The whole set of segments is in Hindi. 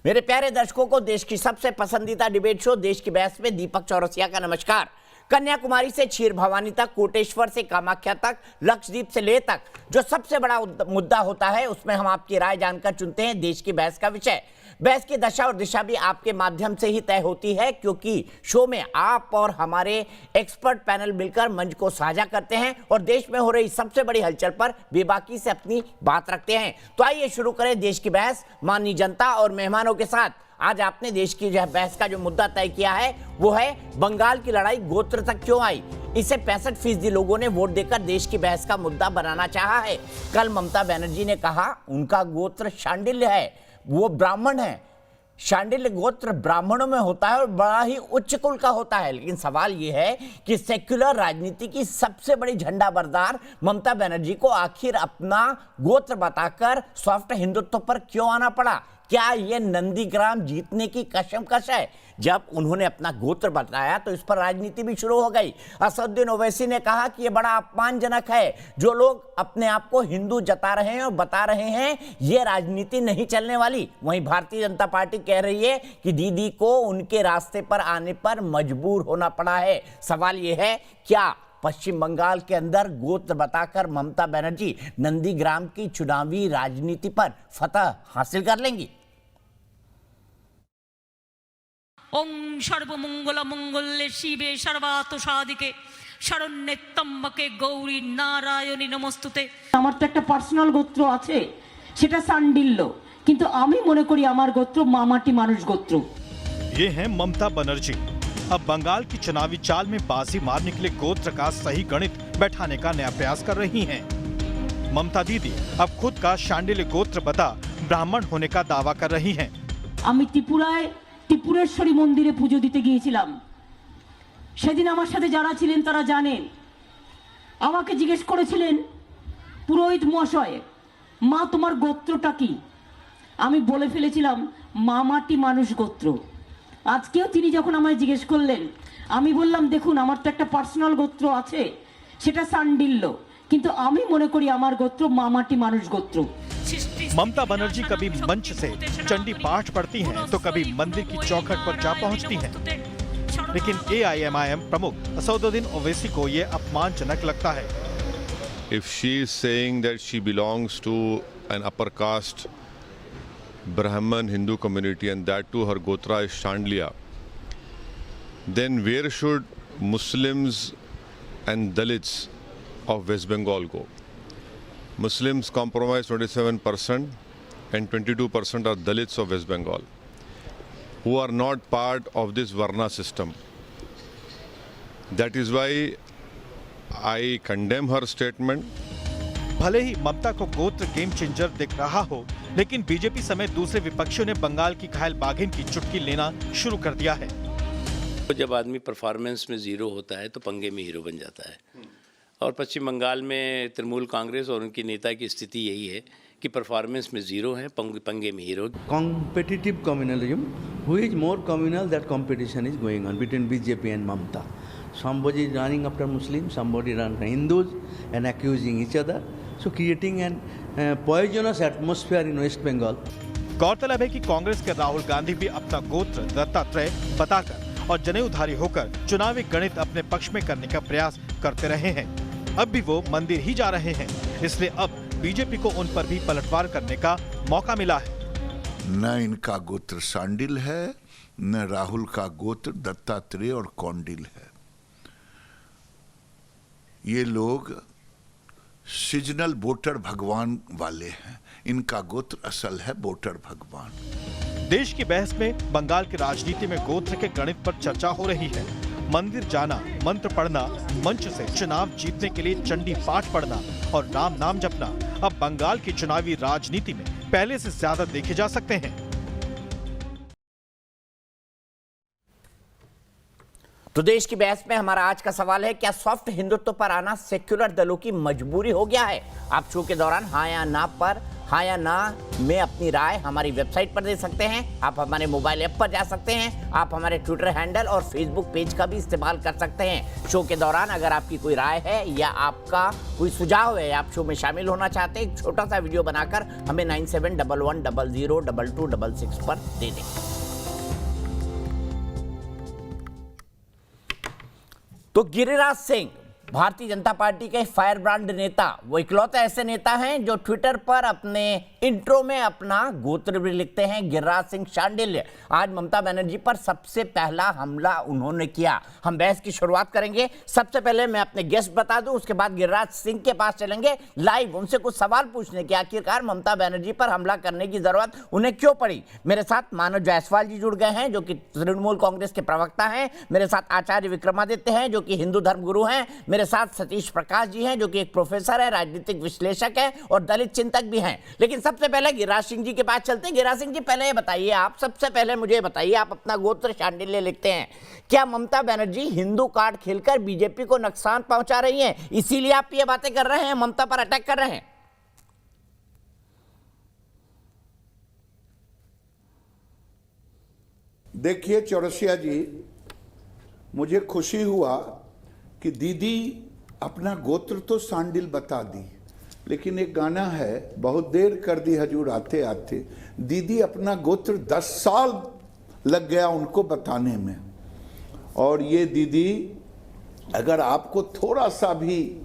मेरे प्यारे दर्शकों को देश की सबसे पसंदीदा डिबेट शो देश की बहस में दीपक चौरसिया का नमस्कार। कन्याकुमारी से क्षीर भवानी तक, कोटेश्वर से कामाख्या तक, लक्षद्वीप से लेह तक जो सबसे बड़ा मुद्दा होता है उसमें हम आपकी राय जानकर चुनते हैं देश की बहस का विषय। बहस की दशा और दिशा भी आपके माध्यम से ही तय होती है, क्योंकि शो में आप और हमारे एक्सपर्ट पैनल मिलकर मंच को साझा करते हैं और देश में हो रही सबसे बड़ी हलचल पर बेबाकी से अपनी बात रखते हैं। तो आइए शुरू करें देश की बहस माननीय जनता और मेहमानों के साथ। आज आपने देश की बहस का जो मुद्दा तय किया है वो है बंगाल की लड़ाई गोत्र तक क्यों आई। इसे 65% लोगों ने वोट देकर देश की बहस का मुद्दा बनाना चाहा है। कल ममता बनर्जी ने कहा उनका गोत्र शांडिल्य है, वो ब्राह्मण है। शांडिल्य गोत्र ब्राह्मणों में होता है और बड़ा ही उच्च कुल का होता है। लेकिन सवाल यह है कि सेक्युलर राजनीति की सबसे बड़ी झंडा बरदार ममता बनर्जी को आखिर अपना गोत्र बताकर सॉफ्ट हिंदुत्व पर क्यों आना पड़ा। क्या यह नंदीग्राम जीतने की कशमकश है? जब उन्होंने अपना गोत्र बताया तो इस पर राजनीति भी शुरू हो गई। असदुद्दीन ओवैसी ने कहा कि यह बड़ा अपमानजनक है, जो लोग अपने आप को हिंदू जता रहे हैं और बता रहे हैं यह राजनीति नहीं चलने वाली। वहीं भारतीय जनता पार्टी कह रही है कि दीदी को उनके रास्ते पर आने पर मजबूर होना पड़ा है। सवाल यह है, क्या पश्चिम बंगाल के अंदर गोत्र बताकर ममता बनर्जी नंदीग्राम की चुनावी राजनीति पर फतह हासिल कर लेंगी? ओम सर्वमंगल मंगल्ये शिवे सर्वार्थ साधिके शरण्ये त्र्यंबके गौरी नारायणी नमस्तुते। আমার তো একটা পার্সোনাল গোত্র আছে, সেটা সান্ডিল্য, কিন্তু আমি মনে করি আমার গোত্র মামাটি মানুষ গোত্র। ये हैं ममता बनर्जी। अब बंगाल की चुनावी चाल में बाजी मारने के लिए गोत्र का सही गणित बैठाने का नया प्रयास कर रही हैं। ममता दीदी अब खुद का शांडिल्य गोत्र बता ब्राह्मण होने का दावा कर रही हैं। আমি ত্রিপুরেশ্বরী মন্দিরে পুজো দিতে গিয়েছিলাম। সেদিন আমার সাথে যারা ছিলেন তারা জানেন, আমাকে জিজ্ঞেস করেছিলেন পুরোহিত মহাশয়, মা তোমার গোত্রটা কি? আমি বলে ফেলেছিলাম মামাটি মানুষ গোত্র। আজকেও তিনি যখন আমায় জিজ্ঞেস করলেন, আমি বললাম দেখুন আমার তো একটা পার্সোনাল গোত্র আছে, সেটা সান্ডিল্য, কিন্তু আমি মনে করি আমার গোত্র মামাটি মানুষ গোত্র। ममता बनर्जी कभी मंच से चंडी पाठ पढ़ती हैं तो कभी मंदिर की चौखट पर जा पहुंचती हैं। लेकिन AIMIM प्रमुख असदुद्दीन ओवैसी को ये अपमानजनक लगता है। If she is saying that she belongs to an upper caste Brahman Hindu community and that too her gotra is Shandliya, then where should Muslims and Dalits of West Bengal go? Muslims comprise 27% and 22% are Dalits of West Bengal, who are not part of this Varna system. That is why I condemn her statement. भले ही ममता को गोत्र गेम चेंजर दिख रहा हो, लेकिन बीजेपी समेत दूसरे विपक्षियों ने बंगाल की घायल बाघिन की चुटकी लेना शुरू कर दिया है। जब आदमी परफॉर्मेंस में जीरो होता है तो पंगे में हीरो बन जाता है, और पश्चिम बंगाल में तृणमूल कांग्रेस और उनकी नेता की स्थिति यही है कि परफॉर्मेंस में जीरो है, पंगे में hero. Competitive communalism, who is more communal, that competition is going on between BJP and Mamata. Somebody is running after Muslims, somebody running Hindus and accusing each other, so creating an poisonous atmosphere in West Bengal. गौरतलब है कि कांग्रेस के राहुल गांधी भी अपना गोत्र दत्तात्रेय बताकर और जनेऊधारी होकर चुनावी गणित अपने पक्ष में करने का प्रयास करते रहे हैं। अब भी वो मंदिर ही जा रहे हैं, इसलिए अब बीजेपी को उन पर भी पलटवार करने का मौका मिला है। न इनका गोत्र शांडिल है, न राहुल का गोत्र दत्तात्रेय और कौंडिल है। ये लोग सीजनल वोटर भगवान वाले हैं, इनका गोत्र असल है वोटर भगवान। देश की बहस में बंगाल की राजनीति में गोत्र के गणित पर चर्चा हो रही है। मंदिर जाना, मंत्र पढ़ना, मंच से चुनाव जीतने के लिए चंडी पाठ पढ़ना और राम नाम जपना अब बंगाल की चुनावी राजनीति में पहले से ज्यादा देखे जा सकते हैं। तो देश की बहस में हमारा आज का सवाल है, क्या सॉफ्ट हिंदुत्व पर आना सेक्युलर दलों की मजबूरी हो गया है? आप शो के दौरान हाँ या ना पर हाँ या ना में अपनी राय हमारी वेबसाइट पर दे सकते हैं। आप हमारे मोबाइल ऐप पर जा सकते हैं। आप हमारे ट्विटर हैंडल और फेसबुक पेज का भी इस्तेमाल कर सकते हैं। शो के दौरान अगर आपकी कोई राय है या आपका कोई सुझाव है, आप शो में शामिल होना चाहते हैं, एक छोटा सा वीडियो बनाकर हमें 9711002266 पर दे दें। तो गिरिराज सिंह भारतीय जनता पार्टी के फायर ब्रांड नेता, वो इकलौते ऐसे नेता हैं जो ट्विटर पर अपने इंट्रो में अपना गोत्र भी लिखते हैं, गिरिराज सिंह शांडिल्य। आज ममता बनर्जी पर सबसे पहला हमला उन्होंने किया। हम बहस की शुरुआत करेंगे। सबसे पहले मैं अपने गेस्ट बता दूं, उसके बाद गिरिराज सिंह के पास चलेंगे लाइव, उनसे कुछ सवाल पूछने के आखिरकार ममता बनर्जी पर हमला करने की जरूरत उन्हें क्यों पड़ी। मेरे साथ मानव जायसवाल जी जुड़ गए हैं जो कि तृणमूल कांग्रेस के प्रवक्ता हैं। मेरे साथ आचार्य विक्रमादित्य हैं जो कि हिंदू धर्मगुरु हैं। मेरे साथ सतीश प्रकाश जी हैं जो कि एक प्रोफेसर है, राजनीतिक विश्लेषक है और दलित चिंतक भी हैं। लेकिन सबसे पहले गिरिराज सिंह जी के पास चलते हैं। गिरिराज सिंह जी, पहले ये बताइए, आप सबसे पहले मुझे बताइए, आप अपना गोत्र शांडिल्य लिखते हैं, क्या ममता बनर्जी हिंदू कार्ड खेलकर बीजेपी को नुकसान पहुंचा रही हैं, इसीलिए आप ये बातें कर रहे हैं, ममता पर अटैक कर रहे हैं? देखिए चौरसिया जी, मुझे खुशी हुआ कि दीदी अपना गोत्र तो सांडिल बता दी, लेकिन एक गाना है, बहुत देर कर दी हजूर आते आते। दीदी अपना गोत्र 10 साल लग गया उनको बताने में। और ये दीदी अगर आपको थोड़ा सा भी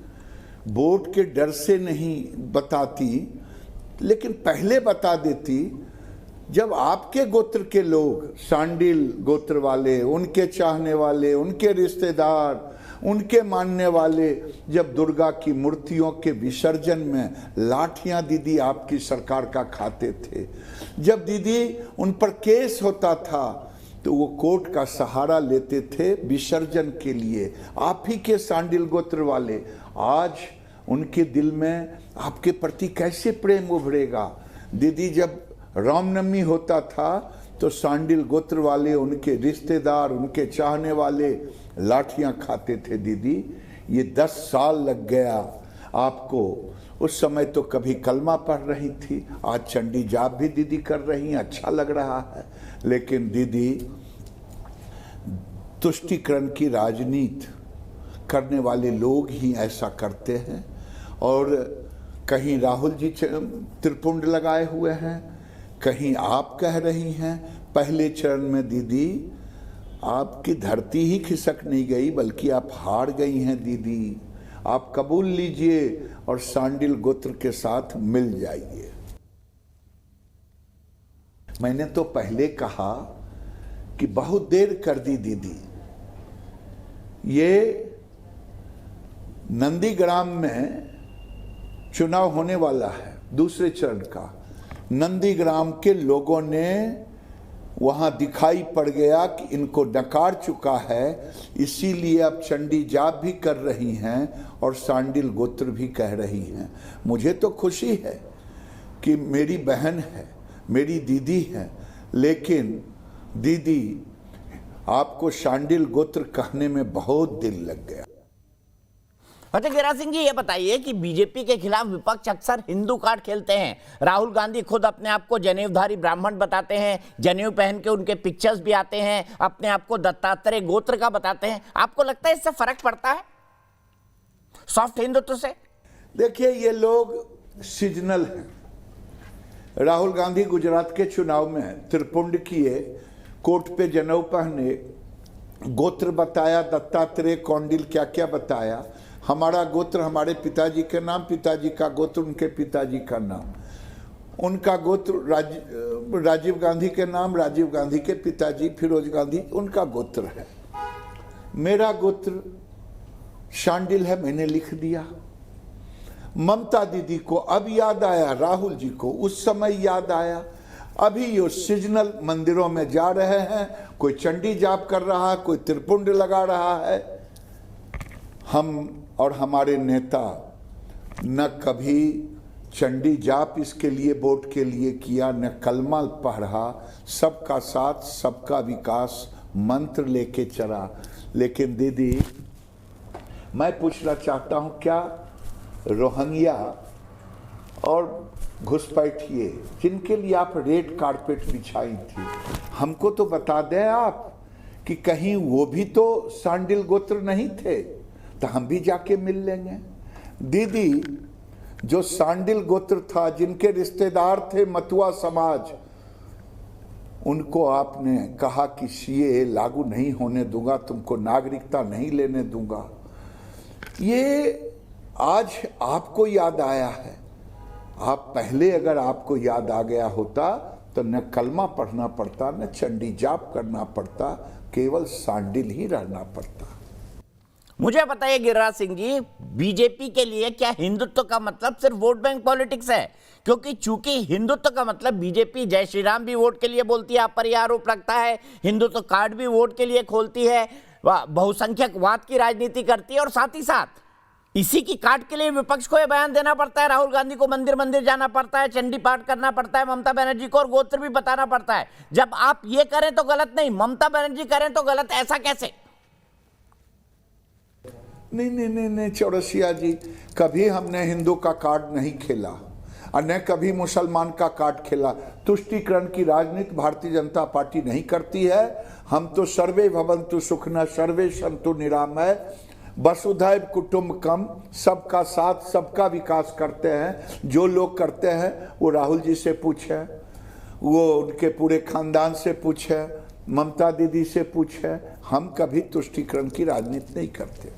वोट के डर से नहीं बताती, लेकिन पहले बता देती, जब आपके गोत्र के लोग, सांडिल गोत्र वाले, उनके चाहने वाले, उनके रिश्तेदार, उनके मानने वाले, जब दुर्गा की मूर्तियों के विसर्जन में लाठियां दीदी आपकी सरकार का खाते थे, जब दीदी उन पर केस होता था तो वो कोर्ट का सहारा लेते थे विसर्जन के लिए, आप ही के सांडिल गोत्र वाले, आज उनके दिल में आपके प्रति कैसे प्रेम उभरेगा? दीदी जब रामनवमी होता था तो सांडिल गोत्र वाले, उनके रिश्तेदार, उनके चाहने वाले लाठियां खाते थे दीदी। ये 10 साल लग गया आपको। उस समय तो कभी कलमा पढ़ रही थी, आज चंडी जाप भी दीदी कर रही हैं, अच्छा लग रहा है। लेकिन दीदी तुष्टीकरण की राजनीति करने वाले लोग ही ऐसा करते हैं। और कहीं राहुल जी त्रिपुंड लगाए हुए हैं, कहीं आप कह रही हैं। पहले चरण में दीदी आपकी धरती ही खिसक नहीं गई, बल्कि आप हार गई हैं दीदी। आप कबूल लीजिए और सांडिल गोत्र के साथ मिल जाइए। मैंने तो पहले कहा कि बहुत देर कर दी दीदी। ये नंदीग्राम में चुनाव होने वाला है, दूसरे चरण का। नंदीग्राम के लोगों ने वहां दिखाई पड़ गया कि इनको नकार चुका है, इसीलिए अब चंडी जाप भी कर रही हैं और सांडिल गोत्र भी कह रही हैं। मुझे तो खुशी है कि मेरी बहन है, मेरी दीदी है, लेकिन दीदी आपको सांडिल गोत्र कहने में बहुत दिल लग गया। अच्छा गिरिराज सिंह जी, ये बताइए कि बीजेपी के खिलाफ विपक्ष अक्सर हिंदू कार्ड खेलते हैं। राहुल गांधी खुद अपने आप को जनेऊधारी ब्राह्मण बताते हैं, जनेऊ पहन के उनके पिक्चर्स भी आते हैं, अपने आप को दत्तात्रेय गोत्र का बताते हैं। आपको लगता है इससे फर्क पड़ता है सॉफ्ट हिंदुत्व से? देखिए, ये लोग सीजनल हैं। राहुल गांधी गुजरात के चुनाव में त्रिपुंड किए, कोट पे जनेऊ पहने, गोत्र बताया, दत्तात्रेय, कौंडिल, क्या क्या बताया। हमारा गोत्र हमारे पिताजी के नाम, पिताजी का गोत्र उनके पिताजी का नाम, उनका गोत्र राजीव गांधी के नाम, राजीव गांधी के पिताजी फिरोज गांधी उनका गोत्र है। मेरा गोत्र शांडिल है, मैंने लिख दिया। ममता दीदी को अब याद आया, राहुल जी को उस समय याद आया। अभी ये सीजनल मंदिरों में जा रहे हैं, कोई चंडी जाप कर रहा है, कोई त्रिपुंड लगा रहा है। हम और हमारे नेता न कभी चंडी जाप इसके लिए वोट के लिए किया, न कलमा पढ़ा, सबका साथ सबका विकास मंत्र लेके चला। लेकिन दीदी मैं पूछना चाहता हूं, क्या रोहिंग्या और घुसपैठिए जिनके लिए आप रेड कारपेट बिछाई थी, हमको तो बता दें आप कि कहीं वो भी तो सांडिल गोत्र नहीं थे, तो हम भी जाके मिल लेंगे। दीदी, जो सांडिल गोत्र था, जिनके रिश्तेदार थे मतुआ समाज, उनको आपने कहा कि सीए लागू नहीं होने दूंगा, तुमको नागरिकता नहीं लेने दूंगा। ये आज आपको याद आया है। आप पहले अगर आपको याद आ गया होता तो न कलमा पढ़ना पड़ता, न चंडी जाप करना पड़ता, केवल सांडिल ही रहना पड़ता। मुझे बताइए गिरिराज सिंह जी, बीजेपी के लिए क्या हिंदुत्व का मतलब सिर्फ वोट बैंक पॉलिटिक्स है? क्योंकि चूंकि हिंदुत्व का मतलब बीजेपी जय श्री राम भी वोट के लिए बोलती है, आप पर यह आरोप लगता है, हिंदुत्व कार्ड भी वोट के लिए खोलती है, बहुसंख्यकवाद की राजनीति करती है, और साथ ही साथ इसी की काट के लिए विपक्ष को यह बयान देना पड़ता है, राहुल गांधी को मंदिर मंदिर जाना पड़ता है, चंडी पाठ करना पड़ता है, ममता बनर्जी को और गोत्र भी बताना पड़ता है। जब आप ये करें तो गलत नहीं, ममता बनर्जी करें तो गलत, ऐसा कैसे? नहीं चौरसिया जी, कभी हमने हिंदू का कार्ड नहीं खेला और न कभी मुसलमान का कार्ड खेला। तुष्टीकरण की राजनीति भारतीय जनता पार्टी नहीं करती है। हम तो सर्वे भवन्तु सुखिनः सर्वे सन्तु निरामय, वसुधैव कुटुम्बकम, सबका साथ सबका विकास करते हैं। जो लोग करते हैं वो राहुल जी से पूछे, वो उनके पूरे खानदान से पूछे, ममता दीदी से पूछे। हम कभी तुष्टीकरण की राजनीति नहीं करते।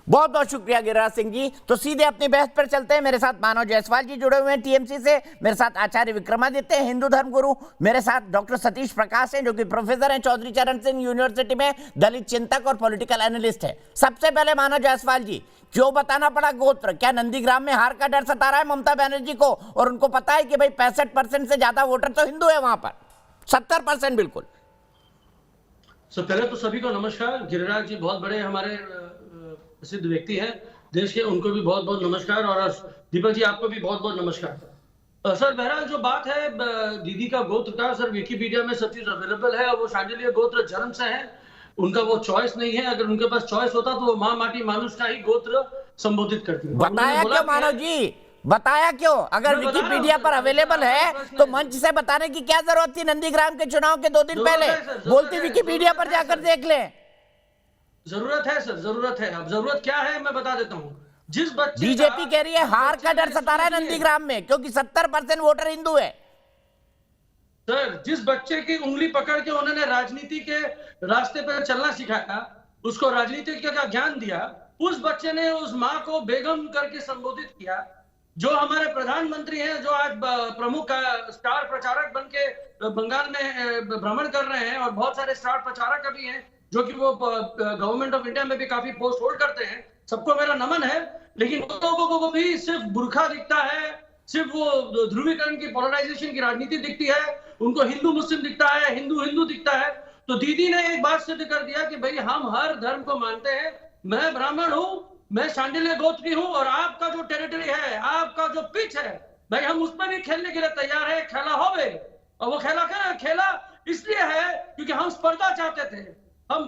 बहुत बहुत शुक्रिया गिरिराज सिंह जी। तो सीधे अपनी बहस पर चलते हैं। मेरे साथ मानव जायसवाल जी जुड़े हुए हैं टीएमसी से, मेरे साथ आचार्य विक्रमादित्य हिंदू धर्म गुरु, मेरे साथ डॉक्टर सतीश प्रकाश हैं जो कि प्रोफेसर हैं चौधरी चरण सिंह यूनिवर्सिटी में, दलित चिंतक और पॉलिटिकल एनालिस्ट है। सबसे पहले मानव जायसवाल जी, क्यों बताना पड़ा गोत्र? क्या नंदीग्राम में हार का डर सता रहा है ममता बनर्जी को, और उनको पता है कि भाई 65% से ज्यादा वोटर तो हिंदू है वहां पर, 70% बिल्कुल। सो पहले तो सभी को नमस्कार। गिरिराज जी बहुत बड़े हमारे प्रसिद्ध व्यक्ति हैं देश के, उनको भी बहुत बहुत नमस्कार, और दीपक जी आपको भी बहुत बहुत नमस्कार। सर बहरहाल जो बात है दीदी का गोत्र का, सर विकिपीडिया में सब चीज अवेलेबल है, और वो शांडिल्य गोत्र जन्म से है, उनका वो चॉइस नहीं है। अगर उनके पास चॉइस होता तो वो माँ माटी मानुष का ही गोत्र संबोधित करती है। बताया क्यों मानव जी, बताया क्यों? अगर विकिपीडिया पर अवेलेबल है तो मंच से बताने की क्या जरूरत थी? नंदीग्राम के चुनाव के 2 दिन पहले बोलती विकिपीडिया पर जाकर देख लें। जरूरत है सर, जरूरत है। अब जरूरत क्या है मैं बता देता हूँ। जिस बच्चे बीजेपी कह रही है हार का डर सता रहा है नंदीग्राम में, क्योंकि 70% वोटर हिंदू है। सर जिस बच्चे की उंगली पकड़ के उन्होंने राजनीति के रास्ते पर चलना सिखाया, उसको राजनीति का ज्ञान दिया, उस बच्चे ने उस माँ को बेगम करके संबोधित किया। जो हमारे प्रधानमंत्री हैं, जो आज प्रमुख स्टार प्रचारक बन के बंगाल में भ्रमण कर रहे हैं, और बहुत सारे स्टार प्रचारक भी हैं जो कि वो गवर्नमेंट ऑफ इंडिया में भी काफी पोस्ट होल्ड करते हैं, सबको मेरा नमन है। लेकिन उन लोगों को भी सिर्फ बुरखा दिखता है, सिर्फ वो ध्रुवीकरण की पोलराइजेशन की राजनीति दिखती है, उनको हिंदू मुस्लिम दिखता है, हिंदू हिंदू दिखता है। तो दीदी ने एक बात सिद्ध कर दिया कि भाई हम हर धर्म को मानते हैं, मैं ब्राह्मण हूं, मैं शांडिल्य गोत्र की हूं, और आपका जो टेरिटरी है, आपका जो पिच है, भाई हम उस पर भी खेलने के लिए तैयार है, खेला होवे। और वो खेला इसलिए है क्योंकि हम स्पर्धा चाहते थे, हम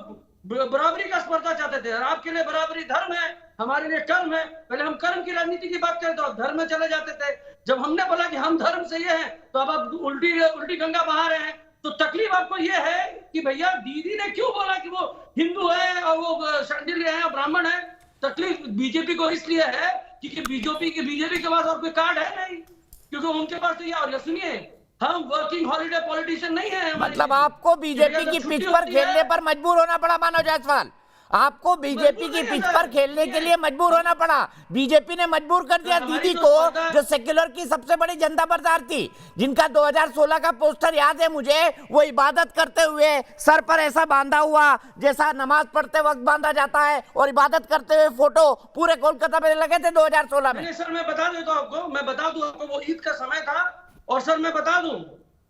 बराबरी का स्पर्धा चाहते थे। और आपके लिए बराबरी धर्म है, हमारे लिए कर्म है। पहले हम कर्म की राजनीति की बात करें तो आप धर्म में चले जाते थे। जब हमने बोला कि हम धर्म से ये हैं, तो अब आप उल्टी गंगा बहा रहे हैं। तो तकलीफ आपको ये है कि भैया दीदी ने क्यों बोला कि वो हिंदू है और वो शांडिल्य है और ब्राह्मण है। तकलीफ बीजेपी को इसलिए है क्योंकि बीजेपी के पास और कोई कार्ड है नहीं, क्योंकि उनके पास तो ये, और सुनिए, हम वर्किंग हॉलिडे पॉलिटिशियन नहीं है। मतलब आपको बीजेपी की पिच पर खेलने पर मजबूर होना पड़ा मानव जायसवाल, आपको बीजेपी की पिच पर खेलने के लिए मजबूर होना पड़ा। बीजेपी ने मजबूर कर दिया दीदी को, जो सेक्युलर की सबसे बड़ी जनता बरदार थी, जिनका 2016 का पोस्टर याद है मुझे, वो इबादत करते हुए सर पर ऐसा बांधा हुआ जैसा नमाज पढ़ते वक्त बांधा जाता है, और इबादत करते हुए फोटो पूरे कोलकाता में लगे थे 2016 में। सर मैं बता देता हूं आपको, मैं बता दूं आपको, वो ईद का समय था। और सर मैं बता दूं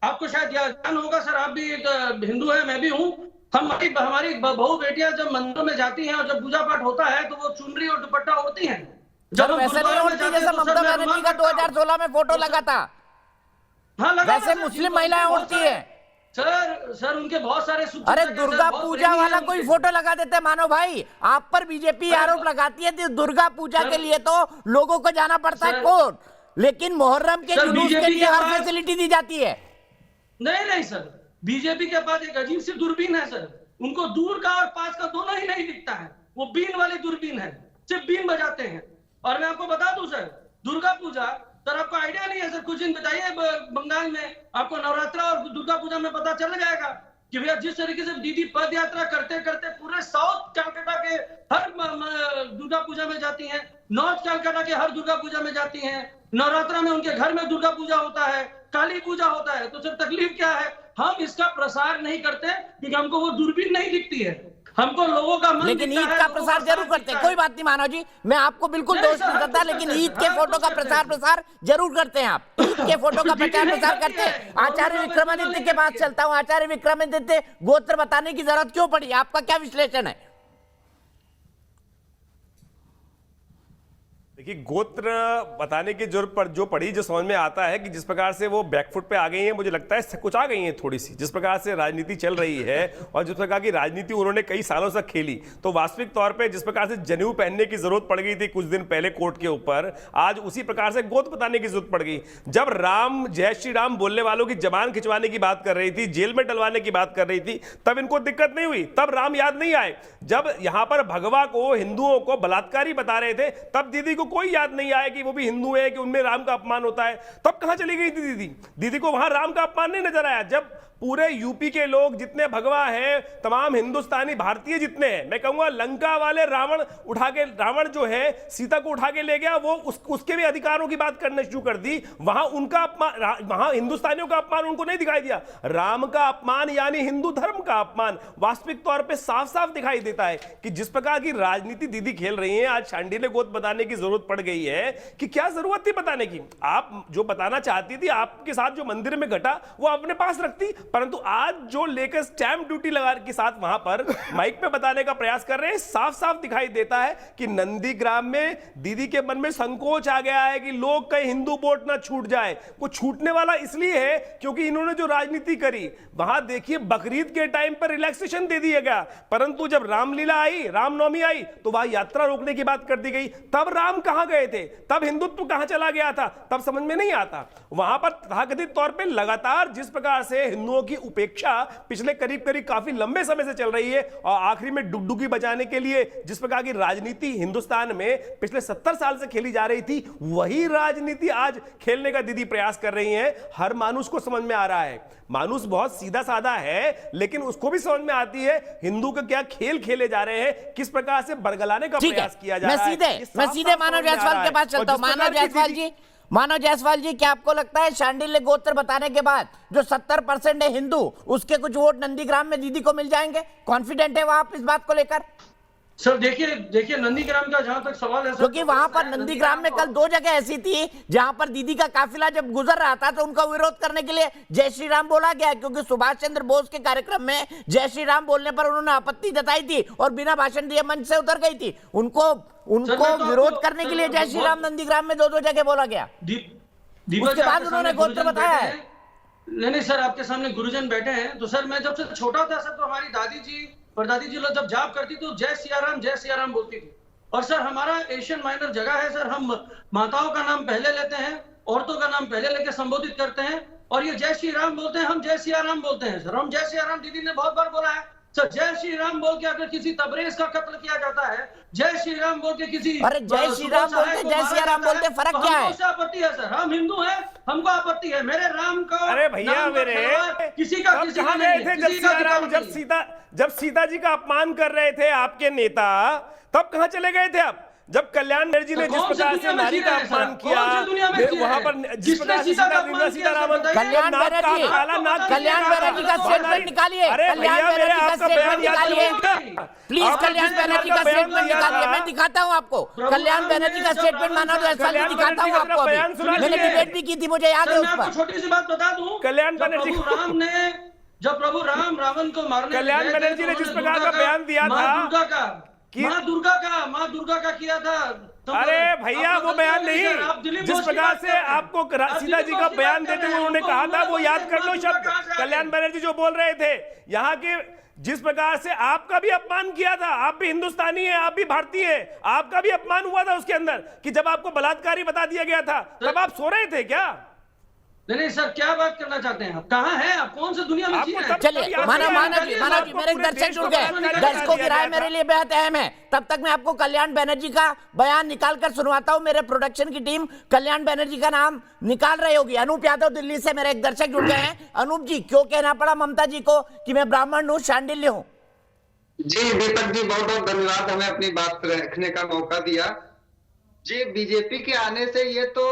आपको, शायद याद होगा सर, आप भी एक हिंदू है, मैं भी हूं। हमारी बहू बेटियां जब मंदिरों में जाती हैं और जब पूजा पाठ होता है तो वो चुनरी और दुपट्टा ओढ़ती हैं। जब वैसे नहीं ओढ़ती जैसे ममता बनर्जी का 2016 में फोटो लगा था, हाँ लगा, वैसे मुस्लिम महिलाएं ओढ़ती हैं। सर उनके बहुत सारे सूचित अरे हैं, सर, दुर्गा बहुत पूजा प्रेमी हैं वाला उनके। कोई फोटो लगा देते मानो भाई, आप पर बीजेपी आरोप लगाती है कि दुर्गा पूजा सर- के लिए तो लोगों को जाना पड़ता है सर- कोर्ट, लेकिन मोहर्रम के सर, जुलूस के बीजेपी लिए के हर पास- फैसिलिटी दी जाती है। नहीं सर, बीजेपी के पास एक अजीब सी दूरबीन है सर, उनको दूर का और पास का दोनों ही नहीं दिखता है, वो बीन वाली दूरबीन है, सिर्फ बीन बजाते हैं। और मैं आपको बता दूं सर, दुर्गा पूजा, सर आपको आइडिया नहीं है सर, कुछ दिन बताइए बंगाल में आपको नवरात्रा और दुर्गा पूजा में पता चल जाएगा कि भैया जिस तरीके से दीदी पद यात्रा करते करते पूरे साउथ कैलकाटा के हर दुर्गा पूजा में जाती हैं, नॉर्थ कैलकाटा के हर दुर्गा पूजा में जाती हैं, नवरात्रा में उनके घर में दुर्गा पूजा होता है, काली पूजा होता है, तो सर तकलीफ क्या है? हम इसका प्रसार नहीं करते क्योंकि हमको वो दूरबीन नहीं दिखती है, हमको लोगों का मन लेकिन दिखता ईद है, का लोगों प्रसार जरूर साथ करते हैं, दिखता कोई है। बात नहीं मानव जी, मैं आपको बिल्कुल नहीं दोष सर, नहीं हर करता, कुछ लेकिन करते हैं, ईद के हर फोटो कुछ का करते हैं। प्रसार जरूर करते हैं आप, ईद के फोटो का प्रचार नहीं प्रसार करती करते हैं। है। आचार्य और विक्रमादित्य नहीं के पास करती है। चलता हूँ, आचार्य विक्रमादित्य गोत्र बताने की जरूरत क्यों पड़ी, आपका क्या विश्लेषण है? देखिए, गोत्र बताने की जरूरत पर जो पड़ी, जो समझ में आता है कि जिस प्रकार से वो बैकफुट पे आ गई हैं, मुझे लगता है कुछ आ गई हैं थोड़ी सी, जिस प्रकार से राजनीति चल रही है और जिस प्रकार की राजनीति उन्होंने कई सालों से खेली, तो वास्तविक तौर पे जिस प्रकार से जनेऊ पहनने की जरूरत पड़ गई थी कुछ दिन पहले कोर्ट के ऊपर, आज उसी प्रकार से गोत्र बताने की जरूरत पड़ गई। जब राम जय श्री राम बोलने वालों की जबान खिंचवाने की बात कर रही थी, जेल में डलवाने की बात कर रही थी, तब इनको दिक्कत नहीं हुई, तब राम याद नहीं आए। जब यहां पर भगवा को, हिंदुओं को बलात्कारी बता रहे थे, तब दीदी को कोई याद नहीं आया कि वो भी हिंदू है, कि उनमें राम का अपमान होता है। तब कहां चली गई थी दीदी? दीदी को वहां राम का अपमान नहीं नजर आया। जब पूरे यूपी के लोग जितने भगवा हैं, तमाम हिंदुस्तानी भारतीय जितने हैं, मैं कहूंगा लंका वाले रावण जो है सीता को उठा के ले गया, वो उसके भी अधिकारों की बात करने शुरू कर दी, वहां उनका अपमान, वहां हिंदुस्तानियों का अपमान उनको नहीं दिखाई दिया। राम का अपमान यानी हिंदू धर्म का अपमान वास्तविक तौर पे साफ साफ दिखाई देता है कि जिस प्रकार की राजनीति दीदी खेल रही हैं, आज शांडिल्य गोत्र बताने की जरूरत पड़ गई है कि क्या जरूरत थी बताने की। आप जो बताना चाहती थी, आपके साथ जो मंदिर में घटा वो अपने पास रखती, परंतु आज जो लेकर स्टैंप ड्यूटी लगा के साथ वहां पर माइक पे बताने का प्रयास कर रहे हैं, साफ साफ दिखाई देता है कि नंदीग्राम में दीदी के मन में संकोच आ गया है कि लोग कहीं हिंदू वोट ना छूट जाए। वो छूटने वाला इसलिए है क्योंकि इन्होंने जो राजनीति करी, वहां देखिए बकरीद के टाइम पर रिलैक्सेशन दे दिया गया, परंतु जब रामलीला आई, रामनवमी आई, तो वहां यात्रा रोकने की बात कर दी गई। तब राम कहां गए थे? तब हिंदुत्व कहां चला गया था? तब समझ में नहीं आता। वहां पर तथाकथित तौर पर लगातार जिस प्रकार से हिंदुओं की उपेक्षा पिछले करीब करीब काफी लंबे समय से चल रही है और आखिरी में डुगडुगी बजाने के लिए जिस प्रकार की राजनीति हिंदुस्तान में पिछले 70 साल से खेली जा रही थी, वही राजनीति आज खेलने का दीदी प्रयास कर रही हैं। हर मानुष को समझ में आ रहा है, मानुष बहुत सीधा साधा है, लेकिन उसको भी समझ में आती है हिंदू के क्या खेल खेले जा रहे हैं, किस प्रकार से बरगलाने का प्रयास किया जा रहा है। मैं सीधे मानव जायसवाल के पास चलता हूं। मानव जायसवाल जी, क्या आपको लगता है शांडिल्य गोत्र बताने के बाद जो 70% है हिंदू, उसके कुछ वोट नंदीग्राम में दीदी को मिल जाएंगे? कॉन्फिडेंट है वो आप इस बात को लेकर? सर देखिए नंदीग्राम का जहां तक सवाल है सर, क्योंकि वहां पर नंदीग्राम में कल 2 जगह ऐसी थी जहां पर दीदी का काफिला जब गुजर रहा था तो उनका विरोध करने के लिए जय श्री राम बोला गया, क्योंकि सुभाष चंद्र बोस के कार्यक्रम में जय श्री राम बोलने पर उन्होंने आपत्ति जताई थी और बिना भाषण दिए मंच से उतर गई थी। उनको विरोध करने के लिए जय श्री राम नंदीग्राम में 2 जगह बोला गया, उसके बाद उन्होंने गोत्र बताया है। नहीं सर, आपके सामने गुरुजन बैठे हैं, तो सर मैं जब से छोटा था सर, तो हमारी दादी जी और दादी जी लोग जब जाप करती तो जय सिया राम बोलती थी। और सर हमारा एशियन माइनर जगह है सर, हम माताओं का नाम पहले लेते हैं, औरतों का नाम पहले लेके संबोधित करते हैं, और ये जय श्री राम बोलते हैं, हम जय सिया राम बोलते हैं सर। हम जय सिया राम दीदी ने बहुत बार बोला है सर। जय श्री राम बोल के अगर किसी तबरेज का कत्ल किया जाता है, जय श्री राम बोल के किसी, अरे जय श्री राम बोलते जय सिया राम बोलते फर्क क्या है? हमको आपत्ति है सर, हम हिंदू हैं, हमको आपत्ति है। मेरे राम का, अरे भैया मेरे, किसी का नहीं है। जब सीता जी का अपमान कर रहे थे आपके नेता, तब कहां चले गए थे आप? जब कल्याण बनर्जी ने जिस प्रकार से नारी का अपमान किया, वहां पर जिस प्रकार से सीतारामन, कल्याण बनर्जी का स्टेटमेंट निकालिए, कल्याण बनर्जी का स्टेटमेंट निकालिए प्लीज, कल्याण बनर्जी का स्टेटमेंट निकालिए, मैं दिखाता हूं आपको। कल्याण बनर्जी का स्टेटमेंट मानव जायसवाल जी दिखाता हूं आपको, मैंने डिबेट भी की थी, मुझे याद है उस पर। छोटी सी बात बता दूं, कल्याण बनर्जी जब प्रभु राम रावण को मारने, कल्याण बनर्जी ने जिस प्रकार का बयान दिया था माँ दुर्गा का किया था अरे भैया वो बयान आप नहीं, जिस प्रकार से आपको सीता जी का बयान देते हुए उन्होंने कहा था वो याद कर लो शब्द। कल्याण बनर्जी जो बोल रहे थे यहाँ के, जिस प्रकार से आपका भी अपमान किया था, आप भी हिंदुस्तानी हैं, आप भी भारतीय हैं, आपका भी अपमान हुआ था उसके अंदर कि जब आपको बलात्कारी बता दिया गया था तब आप सो रहे थे क्या? नहीं सर, क्या बात करना चाहते हैं आप? कहाँ हैं आप? कौन से दुनिया में जी रहे हैं? चलिए माना जी मेरे दर्शक जुड़ गए, दर्शकों की राय मेरे लिए बेहद अहम है। तब तक मैं आपको कल्याण बनर्जी का बयान निकाल कर सुनवाता हूं। मेरे प्रोडक्शन की टीम कल्याण बनर्जी का नाम निकाल रही होगी। अनूप यादव दिल्ली से मेरे एक दर्शक जुड़ गए हैं। अनूप जी, क्यों कहना पड़ा ममता जी को कि मैं ब्राह्मण हूं, शांडिल्य हूं? जी दीपक जी, बहुत बहुत धन्यवाद हमें अपनी बात रखने का मौका दिया। जी, बीजेपी के आने से ये तो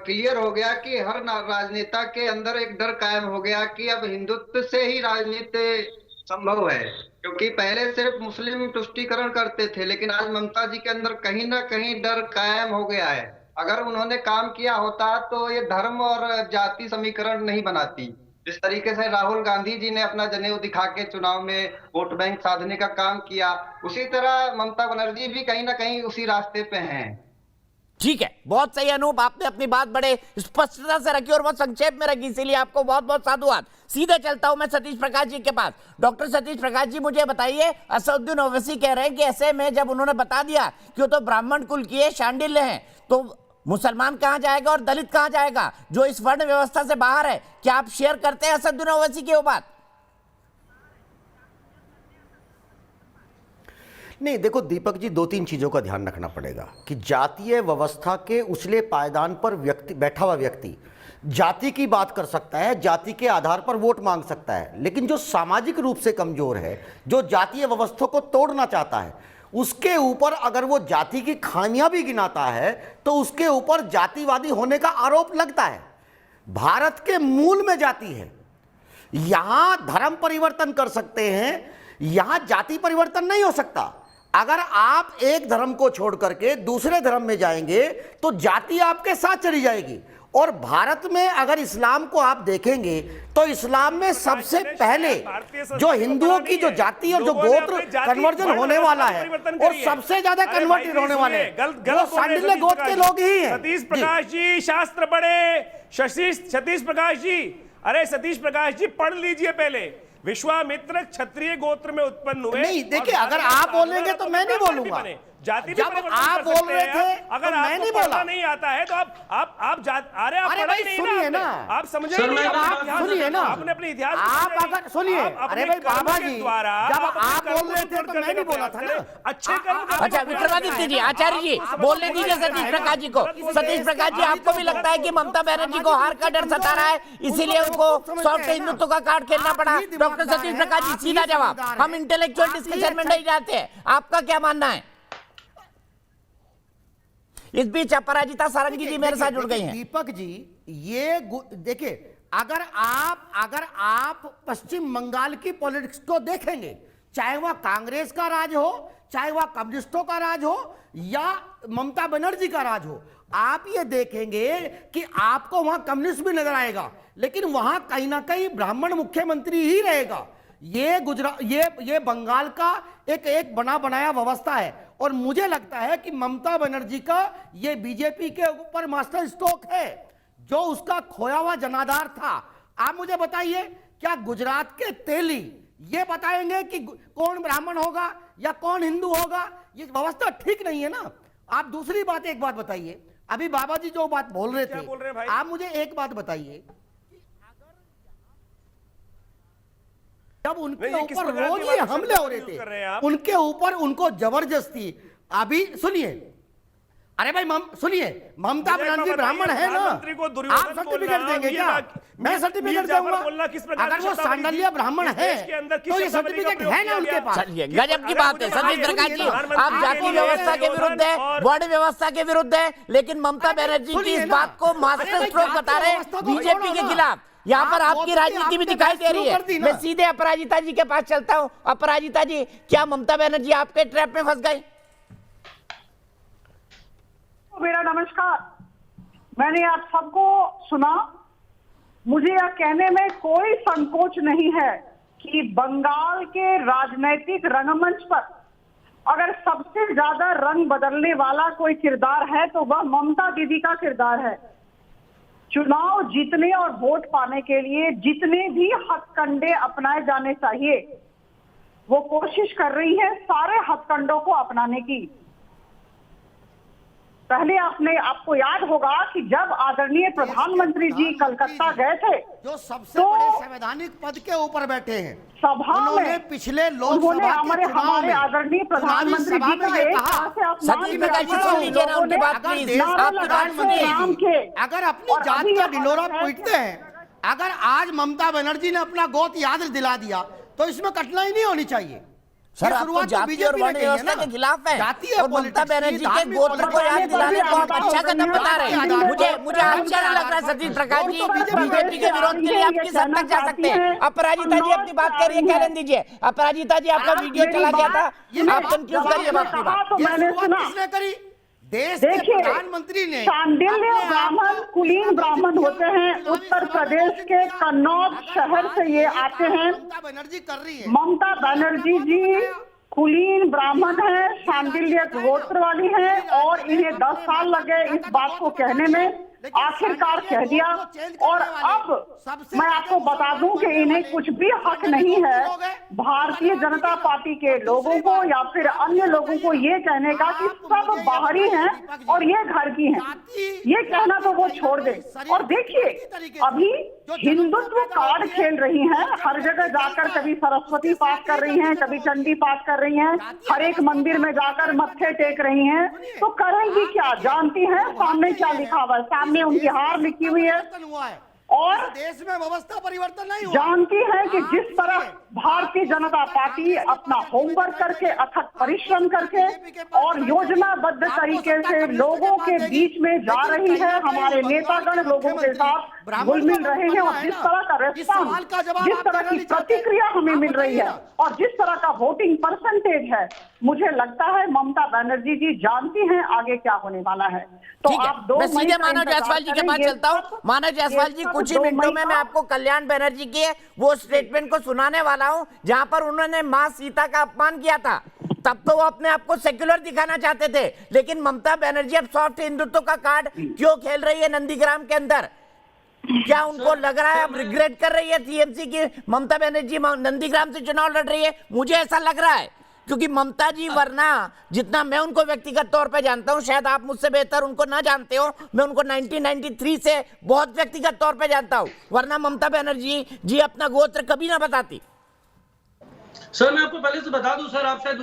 क्लियर हो गया कि हर राजनेता के अंदर एक डर कायम हो गया कि अब हिंदुत्व से ही राजनीति संभव है, क्योंकि पहले सिर्फ मुस्लिम तुष्टीकरण करते थे, लेकिन आज ममता जी के अंदर कहीं ना कहीं डर कायम हो गया है। अगर उन्होंने काम किया होता तो ये धर्म और जाति समीकरण नहीं बनाती। जिस तरीके से राहुल गांधी जी ने अपना जनेऊ दिखा के चुनाव में वोट बैंक साधने का काम किया, उसी तरह ममता बनर्जी भी कहीं ना कहीं उसी रास्ते पे हैं। ठीक है, बहुत सही अनूप, आपने अपनी बात बड़े स्पष्टता से रखी और बहुत संक्षेप में रखी, इसीलिए आपको बहुत बहुत साधुवाद। सीधे चलता हूं मैं सतीश प्रकाश जी के पास। डॉक्टर सतीश प्रकाश जी, मुझे बताइए, असदुद्दीन ओवैसी कह रहे हैं कि ऐसे में जब उन्होंने बता दिया कि वो तो ब्राह्मण कुल की है, शांडिल्य हैं, तो मुसलमान कहां जाएगा और दलित कहां जाएगा जो इस वर्ण व्यवस्था से बाहर है? क्या आप शेयर करते हैं असदुद्दीन ओवैसी की वो बात? नहीं, देखो दीपक जी, दो तीन चीज़ों का ध्यान रखना पड़ेगा कि जातीय व्यवस्था के उछले पायदान पर बैठा हुआ व्यक्ति जाति की बात कर सकता है, जाति के आधार पर वोट मांग सकता है, लेकिन जो सामाजिक रूप से कमजोर है, जो जातीय व्यवस्था को तोड़ना चाहता है, उसके ऊपर अगर वो जाति की खामियां भी गिनाता है तो उसके ऊपर जातिवादी होने का आरोप लगता है। भारत के मूल में जाति है, यहां धर्म परिवर्तन कर सकते हैं, यहां जाति परिवर्तन नहीं हो सकता। अगर आप एक धर्म को छोड़ करके दूसरे धर्म में जाएंगे तो जाति आपके साथ चली जाएगी। और भारत में अगर इस्लाम को आप देखेंगे तो इस्लाम में सबसे पहले जो हिंदुओं की जो जाति और जो गोत्र कन्वर्जन होने वाला है और सबसे ज्यादा कन्वर्टेड होने वाले वो शांडिल्य गोत्र के लोग ही हैं। सतीश प्रकाश जी, शास्त्र पढ़े। सतीश प्रकाश जी, अरे सतीश प्रकाश जी, पढ़ लीजिए पहले। विश्वामित्र क्षत्रिय गोत्र में उत्पन्न हुए। नहीं, देखिए, अगर आप बोलेंगे तो मैं नहीं बोलूंगा। जाति जब आप बोल रहे थे अगर तो मैं नहीं बोला। नहीं आता है तो आप अरे भाई सुनिए ना, आप समझे नहीं, आप सुनिए ना, आपने अपने इतिहास आप अगर सुनिए, अरे भाई बाबा जी, जब आप बोल रहे थे तो मैं नहीं बोला था ना। अच्छे कर्म। अच्छा विक्रमादित्य जी, आचार्य जी, बोलने दीजिए सतीश प्रकाश जी को। सतीश प्रकाश जी, आपको भी लगता है कि ममता बनर्जी को हार का डर सता रहा है, इसीलिए उनको सॉफ्ट हिंदुत्व का कार्ड खेलना पड़ा? डॉक्टर सतीश प्रकाश जी, सीधा जवाब, हम इंटेलेक्चुअल डिस्कशन में नहीं जाते हैं, आपका क्या मानना है? इस बीच अपराजिता सारंगी जी मेरे साथ जुड़ गई हैं। दीपक जी, ये देखिए, अगर आप पश्चिम बंगाल की पॉलिटिक्स को देखेंगे, चाहे वह कांग्रेस का राज हो, चाहे वह कम्युनिस्टों का राज हो या ममता बनर्जी का राज हो, आप ये देखेंगे कि आपको वहां कम्युनिस्ट भी नजर आएगा, लेकिन वहां कहीं ना कहीं ब्राह्मण मुख्यमंत्री ही रहेगा। ये ये बंगाल का एक बना बनाया व्यवस्था है और मुझे लगता है कि ममता बनर्जी का ये बीजेपी के ऊपर मास्टर स्ट्रोक है, जो उसका खोया हुआ जनाधार था। आप मुझे बताइए, क्या गुजरात के तेली ये बताएंगे कि कौन ब्राह्मण होगा या कौन हिंदू होगा? ये व्यवस्था ठीक नहीं है ना। आप दूसरी बात, एक बात बताइए, अभी बाबा जी जो बात बोल रहे थे, आप मुझे एक बात बताइए, जब उनके ऊपर रोज ही हमले हो रहे थे, उनके ऊपर उनको जबरदस्ती, अभी सुनिए, अरे भाई सुनिए, ममता बनर्जी ब्राह्मण है ना, आप सर्टिफिकेट देंगे क्या? मैं सर्टिफिकेट दूंगा। अगर वो शांडिल्य ब्राह्मण है तो ये सर्टिफिकेट है ना उनके पास। गजब की बात है सतीश प्रकाश जी, आप जाति व्यवस्था के विरुद्ध है, वर्ण व्यवस्था के विरुद्ध है, लेकिन ममता बनर्जी की इस बात को मास्टर स्ट्रोक बता रहे बीजेपी के खिलाफ। यहाँ पर आपकी राजनीति भी दिखाई दे रही है। मैं सीधे अपराजिता जी के पास चलता हूँ। अपराजिता जी, क्या ममता बनर्जी आपके ट्रैप में फंस गई? मेरा नमस्कार। मैंने आप सबको सुना। मुझे यह कहने में कोई संकोच नहीं है कि बंगाल के राजनीतिक रंगमंच पर अगर सबसे ज्यादा रंग बदलने वाला कोई किरदार है तो वह ममता दीदी का किरदार है। चुनाव जीतने और वोट पाने के लिए जितने भी हथकंडे अपनाए जाने चाहिए वो कोशिश कर रही है सारे हथकंडों को अपनाने की। पहले आपको याद होगा कि जब आदरणीय प्रधानमंत्री जी कलकत्ता गए थे, जो सबसे बड़े संवैधानिक पद के ऊपर बैठे हैं, सभा में पिछले लोकसभा हमारे आदरणीय प्रधानमंत्री जी का एक तरह से अपमान किया। अगर अपनी जात का ढिंढोरा पीटते हैं, अगर आज ममता बनर्जी ने अपना गोत याद दिला दिया तो इसमें कठिनाई नहीं होनी चाहिए। सर, आप जातीय और वर्ण व्यवस्था के खिलाफ है और ममता बनर्जी के गोत्र को याद दिलाने को आप अच्छा कदम बता रहे हैं। मुझे आश्चर्य लग रहा है सतीश प्रकाश जी, बीजेपी के विरोध के लिए आप किस हद तक जा सकते हैं? अपराजिता जी अपनी बात करिए, कहने दीजिए। अपराजिता जी, आपका वीडियो चला गया था, आप कंक्लूड करिए अपनी बात। देश के प्रधानमंत्री ने शांडिल्य ब्राह्मण कुलीन ब्राह्मण होते हैं, उत्तर प्रदेश के कन्नौज शहर से ये आते हैं। बनर्जी कर रही है, ममता बनर्जी जी कुलीन ब्राह्मण है, शांडिल्य गोत्र वाली है और इन्हें 10 साल लगे इस बात को कहने में, आखिरकार कह दिया। और अब मैं आपको बता दूं कि इन्हें कुछ भी हक नहीं है भारतीय जनता पार्टी के लोगों को या फिर अन्य लोगों को ये कहने का कि सब बाहरी हैं और ये घर की हैं। ये कहना तो वो छोड़ दे। और देखिए, अभी हिंदुत्व कार्ड खेल रही हैं, हर जगह जाकर कभी सरस्वती पाठ कर रही हैं, कभी चंडी पाठ कर रही हैं, हर एक मंदिर में जाकर मत्थे टेक रही हैं। तो करेंगी क्या? जानती हैं सामने क्या लिखा हुआ है, सामने उनकी हार लिखी हुई है और देश में व्यवस्था परिवर्तन नहीं हुआ। जानती है कि जिस तरह भारतीय जनता पार्टी अपना होमवर्क करके, अथक परिश्रम करके और योजनाबद्ध तरीके से लोगों के बीच में जा रही है, हमारे नेतागण लोगों के साथ घुल मिल रहे हैं और जिस तरह का रेस्पॉन्स, जिस तरह की प्रतिक्रिया हमें मिल रही है और जिस तरह का वोटिंग परसेंटेज है, मुझे लगता है ममता बनर्जी जी जानती हैं आगे क्या होने वाला है। तो आप 2 मैं सीधे मानव जायसवाल जी के पास चलता हूँ। मानव जायसवाल जी, कुछ ही मिनटों में मैं आपको कल्याण बनर्जी के वो स्टेटमेंट को सुनाने वाला हूं जहां पर उन्होंने मां सीता का अपमान किया था। तब तो वो अपने आप को सेक्युलर दिखाना चाहते थे, लेकिन ममता बनर्जी अब सॉफ्ट हिंदुत्व का कार्ड क्यों खेल रही है नंदीग्राम के अंदर? क्या उनको लग रहा है, अब रिग्रेट कर रही है टीएमसी की ममता बनर्जी नंदीग्राम से चुनाव लड़ रही है? मुझे ऐसा लग रहा है, क्योंकि ममता जी, वरना जितना मैं उनको व्यक्तिगत तौर पे जानता हूं, शायद आप मुझसे बेहतर उनको ना जानते हो, मैं उनको 1993 से बहुत व्यक्तिगत तौर पे जानता हूं, वरना ममता बनर्जी जी अपना गोत्र कभी ना बताती। सर, मैं आपको पहले से बता दूं, सर, आप शायद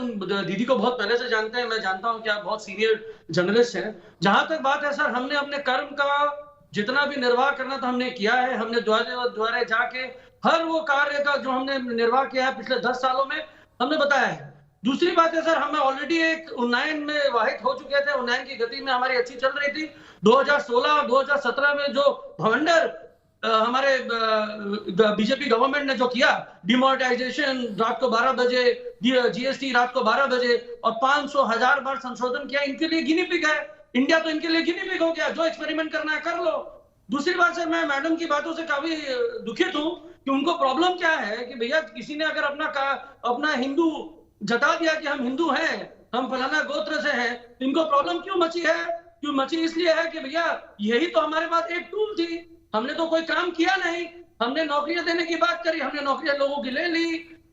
दीदी को बहुत पहले से जानते हैं, मैं जानता हूं कि आप बहुत सीनियर जर्नलिस्ट हैं। जहां तक बात है सर, हमने अपने कर्म का जितना भी निर्वाह करना था हमने किया है। हमने द्वारे जाके हर वो कार्य का जो हमने निर्वाह किया है पिछले 10 सालों में हमने बताया है। दूसरी बात है सर, हमें ऑलरेडी एक उन्नयन में वाहित हो चुके थे, उन्नयन की गति में हमारी अच्छी चल रही थी। 2016 और 2017 में जो भवंडर हमारे बीजेपी गवर्नमेंट ने जो किया, डिमोनेटाइजेशन रात को 12 बजे, जीएसटी रात को 12 बजे और 500,000 बार संशोधन किया, इनके लिए गिनी पिग है। इंडिया तो इनके लिए गिनी पिग हो गया, जो एक्सपेरिमेंट करना है कर लो। दूसरी बात सर, मैं मैडम की बातों से काफी दुखित हूं कि उनको प्रॉब्लम क्या है कि भैया किसी ने अगर अपना हिंदू जता दिया कि हम हिंदू हैं, हम फलाना गोत्र से हैं, इनको प्रॉब्लम क्यों मची है? क्यों मची? इसलिए है कि भैया यही तो हमारे पास एक टूल थी, हमने तो कोई काम किया नहीं। हमने नौकरियां देने की बात करी, हमने नौकरियां लोगों की ले ली।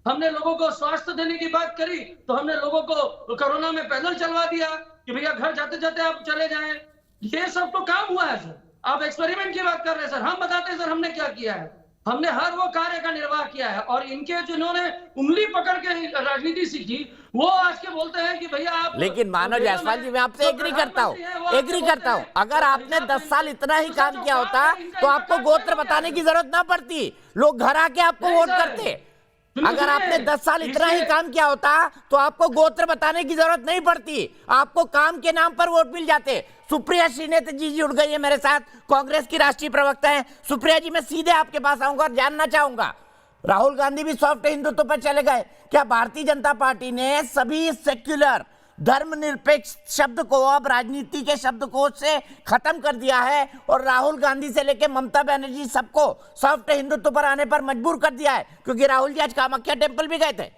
हमने लोगों को स्वास्थ्य देने की बात करी तो हमने लोगों को कोरोना में पैदल चलवा दिया कि भैया घर जाते जाते आप चले जाएं। ये सब तो काम हुआ है सर। आप एक्सपेरिमेंट की बात कर रहे हैं सर, हम बताते हैं सर हमने क्या किया है। हमने हर वो कार्य का निर्वाह किया है और इनके जिन्होंने उंगली पकड़ के राजनीति सीखी वो आज के बोलते हैं कि भैया आप। लेकिन मानव जायसवाल जी, मैं आपसे एग्री करता हूँ, अगर आपने 10 साल इतना ही काम किया होता तो आपको गोत्र बताने की जरूरत ना पड़ती, लोग घर आके आपको वोट करते। अगर आपने 10 साल इतना ही काम किया होता तो आपको गोत्र बताने की जरूरत नहीं पड़ती, आपको काम के नाम पर वोट मिल जाते। सुप्रिया श्रीनेत जी जुड़ गई है मेरे साथ, कांग्रेस की राष्ट्रीय प्रवक्ता हैं। सुप्रिया जी, मैं सीधे आपके पास आऊंगा और जानना चाहूंगा, राहुल गांधी भी सॉफ्ट हिंदुत्व पर चले गए, क्या भारतीय जनता पार्टी ने सभी सेक्युलर धर्मनिरपेक्ष शब्द को अब राजनीति के शब्दकोश से खत्म कर दिया है और राहुल गांधी से लेकर ममता बनर्जी सबको सॉफ्ट हिंदुत्व पर आने पर मजबूर कर दिया है? क्योंकि राहुल जी आज कामाख्या टेम्पल भी गए थे।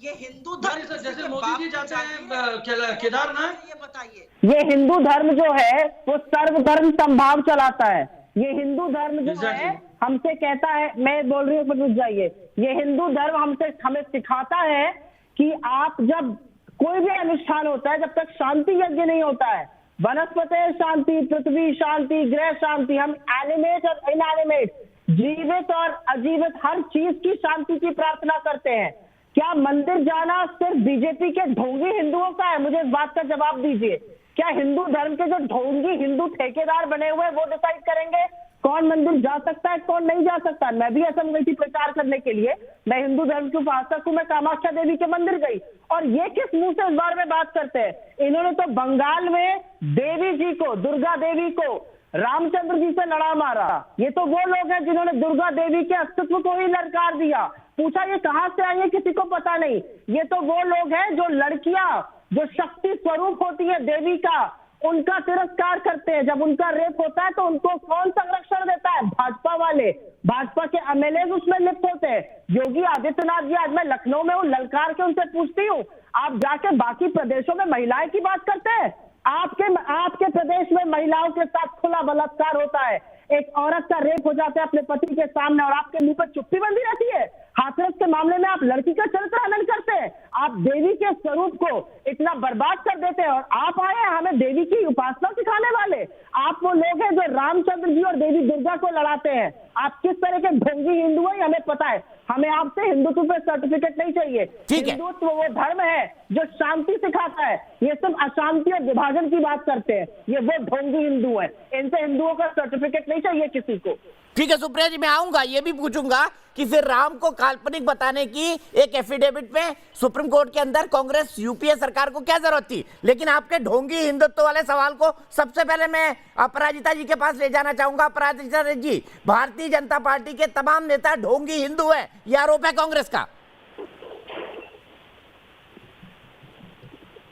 ये हिंदू नहीं सर, जैसे मोदी जी जाते हैं केदारनाथ, ये बताइए। ये हिंदू धर्म जो है वो सर्वधर्म संभाव चलाता है। ये हिंदू धर्म जो है हमसे कहता है, मैं बोल रही हूँ रुक जाइए, ये हिंदू धर्म हमें सिखाता है कि आप जब कोई भी अनुष्ठान होता है, जब तक शांति यज्ञ नहीं होता है, वनस्पति शांति, पृथ्वी शांति, ग्रह शांति, हम एनिमेट और इनएनिमेट, जीवित और अजीवित हर चीज की शांति की प्रार्थना करते हैं। क्या मंदिर जाना सिर्फ बीजेपी के ढोंगी हिंदुओं का है? मुझे इस बात का जवाब दीजिए। क्या हिंदू धर्म के जो ढोंगी हिंदू ठेकेदार बने हुए वो डिसाइड करेंगे कौन मंदिर जा सकता है, कौन नहीं जा सकता? मैं भी असम गई थी प्रचार करने के लिए, मैं हिंदू धर्म के उपासक हूं, मैं कामाख्या देवी के मंदिर गई, और ये किस मुंह से इस बारे में बात करते हैं? इन्होंने तो बंगाल में देवी जी को, दुर्गा देवी को रामचंद्र जी से लड़ा मारा। ये तो वो लोग हैं जिन्होंने दुर्गा देवी के अस्तित्व को ही ललकार दिया। पूछा ये कहां से आई है किसी को पता नहीं। ये तो वो लोग हैं जो लड़कियां, जो शक्ति स्वरूप होती है देवी का, उनका तिरस्कार करते हैं। जब उनका रेप होता है तो उनको कौन संरक्षण देता है? भाजपा वाले, भाजपा के एमएलए उसमें लिप्त होते हैं। योगी आदित्यनाथ जी, आज मैं लखनऊ में हूँ, ललकार के उनसे पूछती हूँ, आप जाके बाकी प्रदेशों में महिलाएं की बात करते हैं? आपके प्रदेश में महिलाओं के साथ खुला बलात्कार होता है, एक औरत का रेप हो जाता है अपने पति के सामने और आपके मुंह पर चुप्पी बंदी रहती है। हाथरस के मामले में आप लड़की का चरित्र हनन करते हैं, आप देवी के स्वरूप को इतना बर्बाद कर देते हैं, और आप आए हैं हमें देवी की उपासना सिखाने वाले। आप वो लोग हैं जो रामचंद्र जी और देवी दुर्गा को लड़ाते हैं। आप किस तरह के ढोंगी हिंदू हैं हमें पता है। हमें आपसे हिंदुत्व पे सर्टिफिकेट नहीं चाहिए। हिंदुत्व वो धर्म है जो शांति सिखाता है। ये सब अशांति और विभाजन की बात करते हैं, ये वो ढोंगी हिंदू हैं। इनसे हिंदुओं का सर्टिफिकेट नहीं चाहिए किसी को। ठीक है सुप्रिया जी, मैं आऊंगा, ये भी पूछूंगा कि फिर राम को काल्पनिक बताने की एक एफिडेविट में सुप्रीम कोर्ट के अंदर कांग्रेस यूपीए सरकार को क्या जरूरत थी? लेकिन आपके ढोंगी हिंदुत्व वाले सवाल को सबसे पहले मैं अपराजिता जी के पास ले जाना चाहूंगा। अपराजिता जी, भारतीय जनता पार्टी के तमाम नेता ढोंगी हिंदू है, यह आरोप है कांग्रेस का।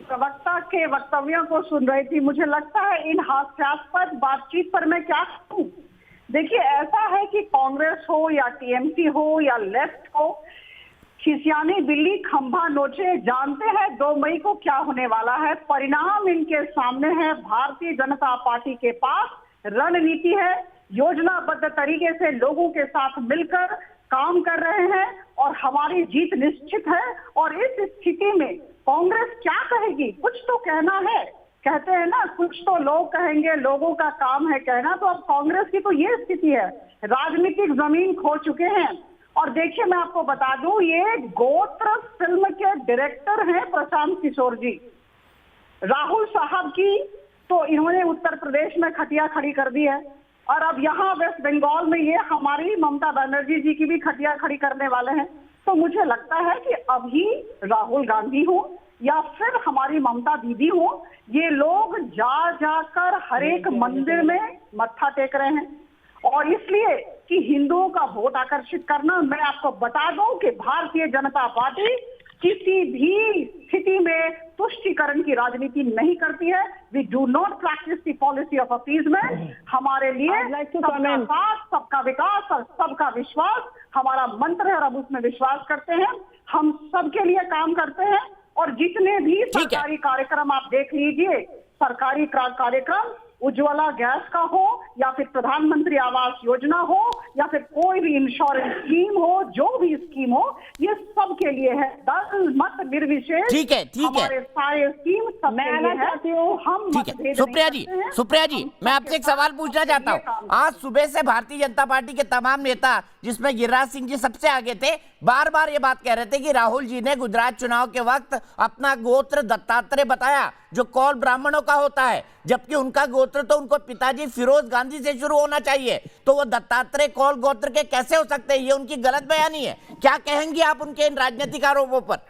प्रवक्ता के वक्तव्यों को सुन रही थी, मुझे लगता है इन हास्यास्पद बातचीत पर मैं क्या कहूं। देखिए, ऐसा है कि कांग्रेस हो या टीएमसी हो या लेफ्ट हो, खिसियानी बिल्ली खंभा नोचे, जानते हैं 2 मई को क्या होने वाला है। परिणाम इनके सामने है। भारतीय जनता पार्टी के पास रणनीति है, योजनाबद्ध तरीके से लोगों के साथ मिलकर काम कर रहे हैं और हमारी जीत निश्चित है। और इस स्थिति में कांग्रेस क्या कहेगी? कुछ तो कहना है। कहते हैं ना, कुछ तो लोग कहेंगे, लोगों का काम है कहना। तो अब कांग्रेस की तो ये स्थिति है, राजनीतिक जमीन खो चुके हैं। और देखिए, मैं आपको बता दूं, ये गोत्र फिल्म के डायरेक्टर हैं प्रशांत किशोर जी। राहुल साहब की तो इन्होंने उत्तर प्रदेश में खटिया खड़ी कर दी है, और अब यहाँ वेस्ट बंगाल में ये हमारी ममता बनर्जी जी की भी खटिया खड़ी करने वाले हैं। तो मुझे लगता है कि अभी राहुल गांधी हो या फिर हमारी ममता दीदी हो, ये लोग जा जाकर हर एक मंदिर में मत्था टेक रहे हैं। और इसलिए कि हिंदुओं का वोट आकर्षित करना, मैं आपको बता दूं कि भारतीय जनता पार्टी किसी भी स्थिति में तुष्टीकरण की राजनीति नहीं करती है। We do not practise the policy of appeasement. हमारे लिए सबका साथ, सबका विकास और सबका विश्वास हमारा मंत्र है और अब उसमें विश्वास करते हैं। हम सबके लिए काम करते हैं और जितने भी सरकारी कार्यक्रम आप देख लीजिए, सरकारी कार्यक्रम उज्ज्वला गैस का हो या फिर प्रधानमंत्री आवास योजना हो या फिर कोई भी इंश्योरेंस स्कीम हो, जो भी स्कीम हो, ये सबके लिए है। दल मत निर्विशेष, ठीक है, ठीक है, हमारे सारे स्कीम सबके लिए है। हम ठीक है। सुप्रिया जी, मैं आपसे एक सवाल पूछना चाहता हूँ। आज सुबह से भारतीय जनता पार्टी के तमाम नेता, जिसमें गिरिराज सिंह जी सबसे आगे थे, बार बार ये बात कह रहे थे कि राहुल जी ने गुजरात चुनाव के वक्त अपना गोत्र दत्तात्रेय बताया, जो कौल ब्राह्मणों का होता है, जबकि उनका गोत्र तो उनको पिताजी फिरोज गांधी से शुरू होना चाहिए। तो वो दत्तात्रेय कौल गोत्र के कैसे हो सकते हैं? ये उनकी गलत बयानी है। क्या कहेंगी आप उनके इन राजनीतिक आरोपों पर?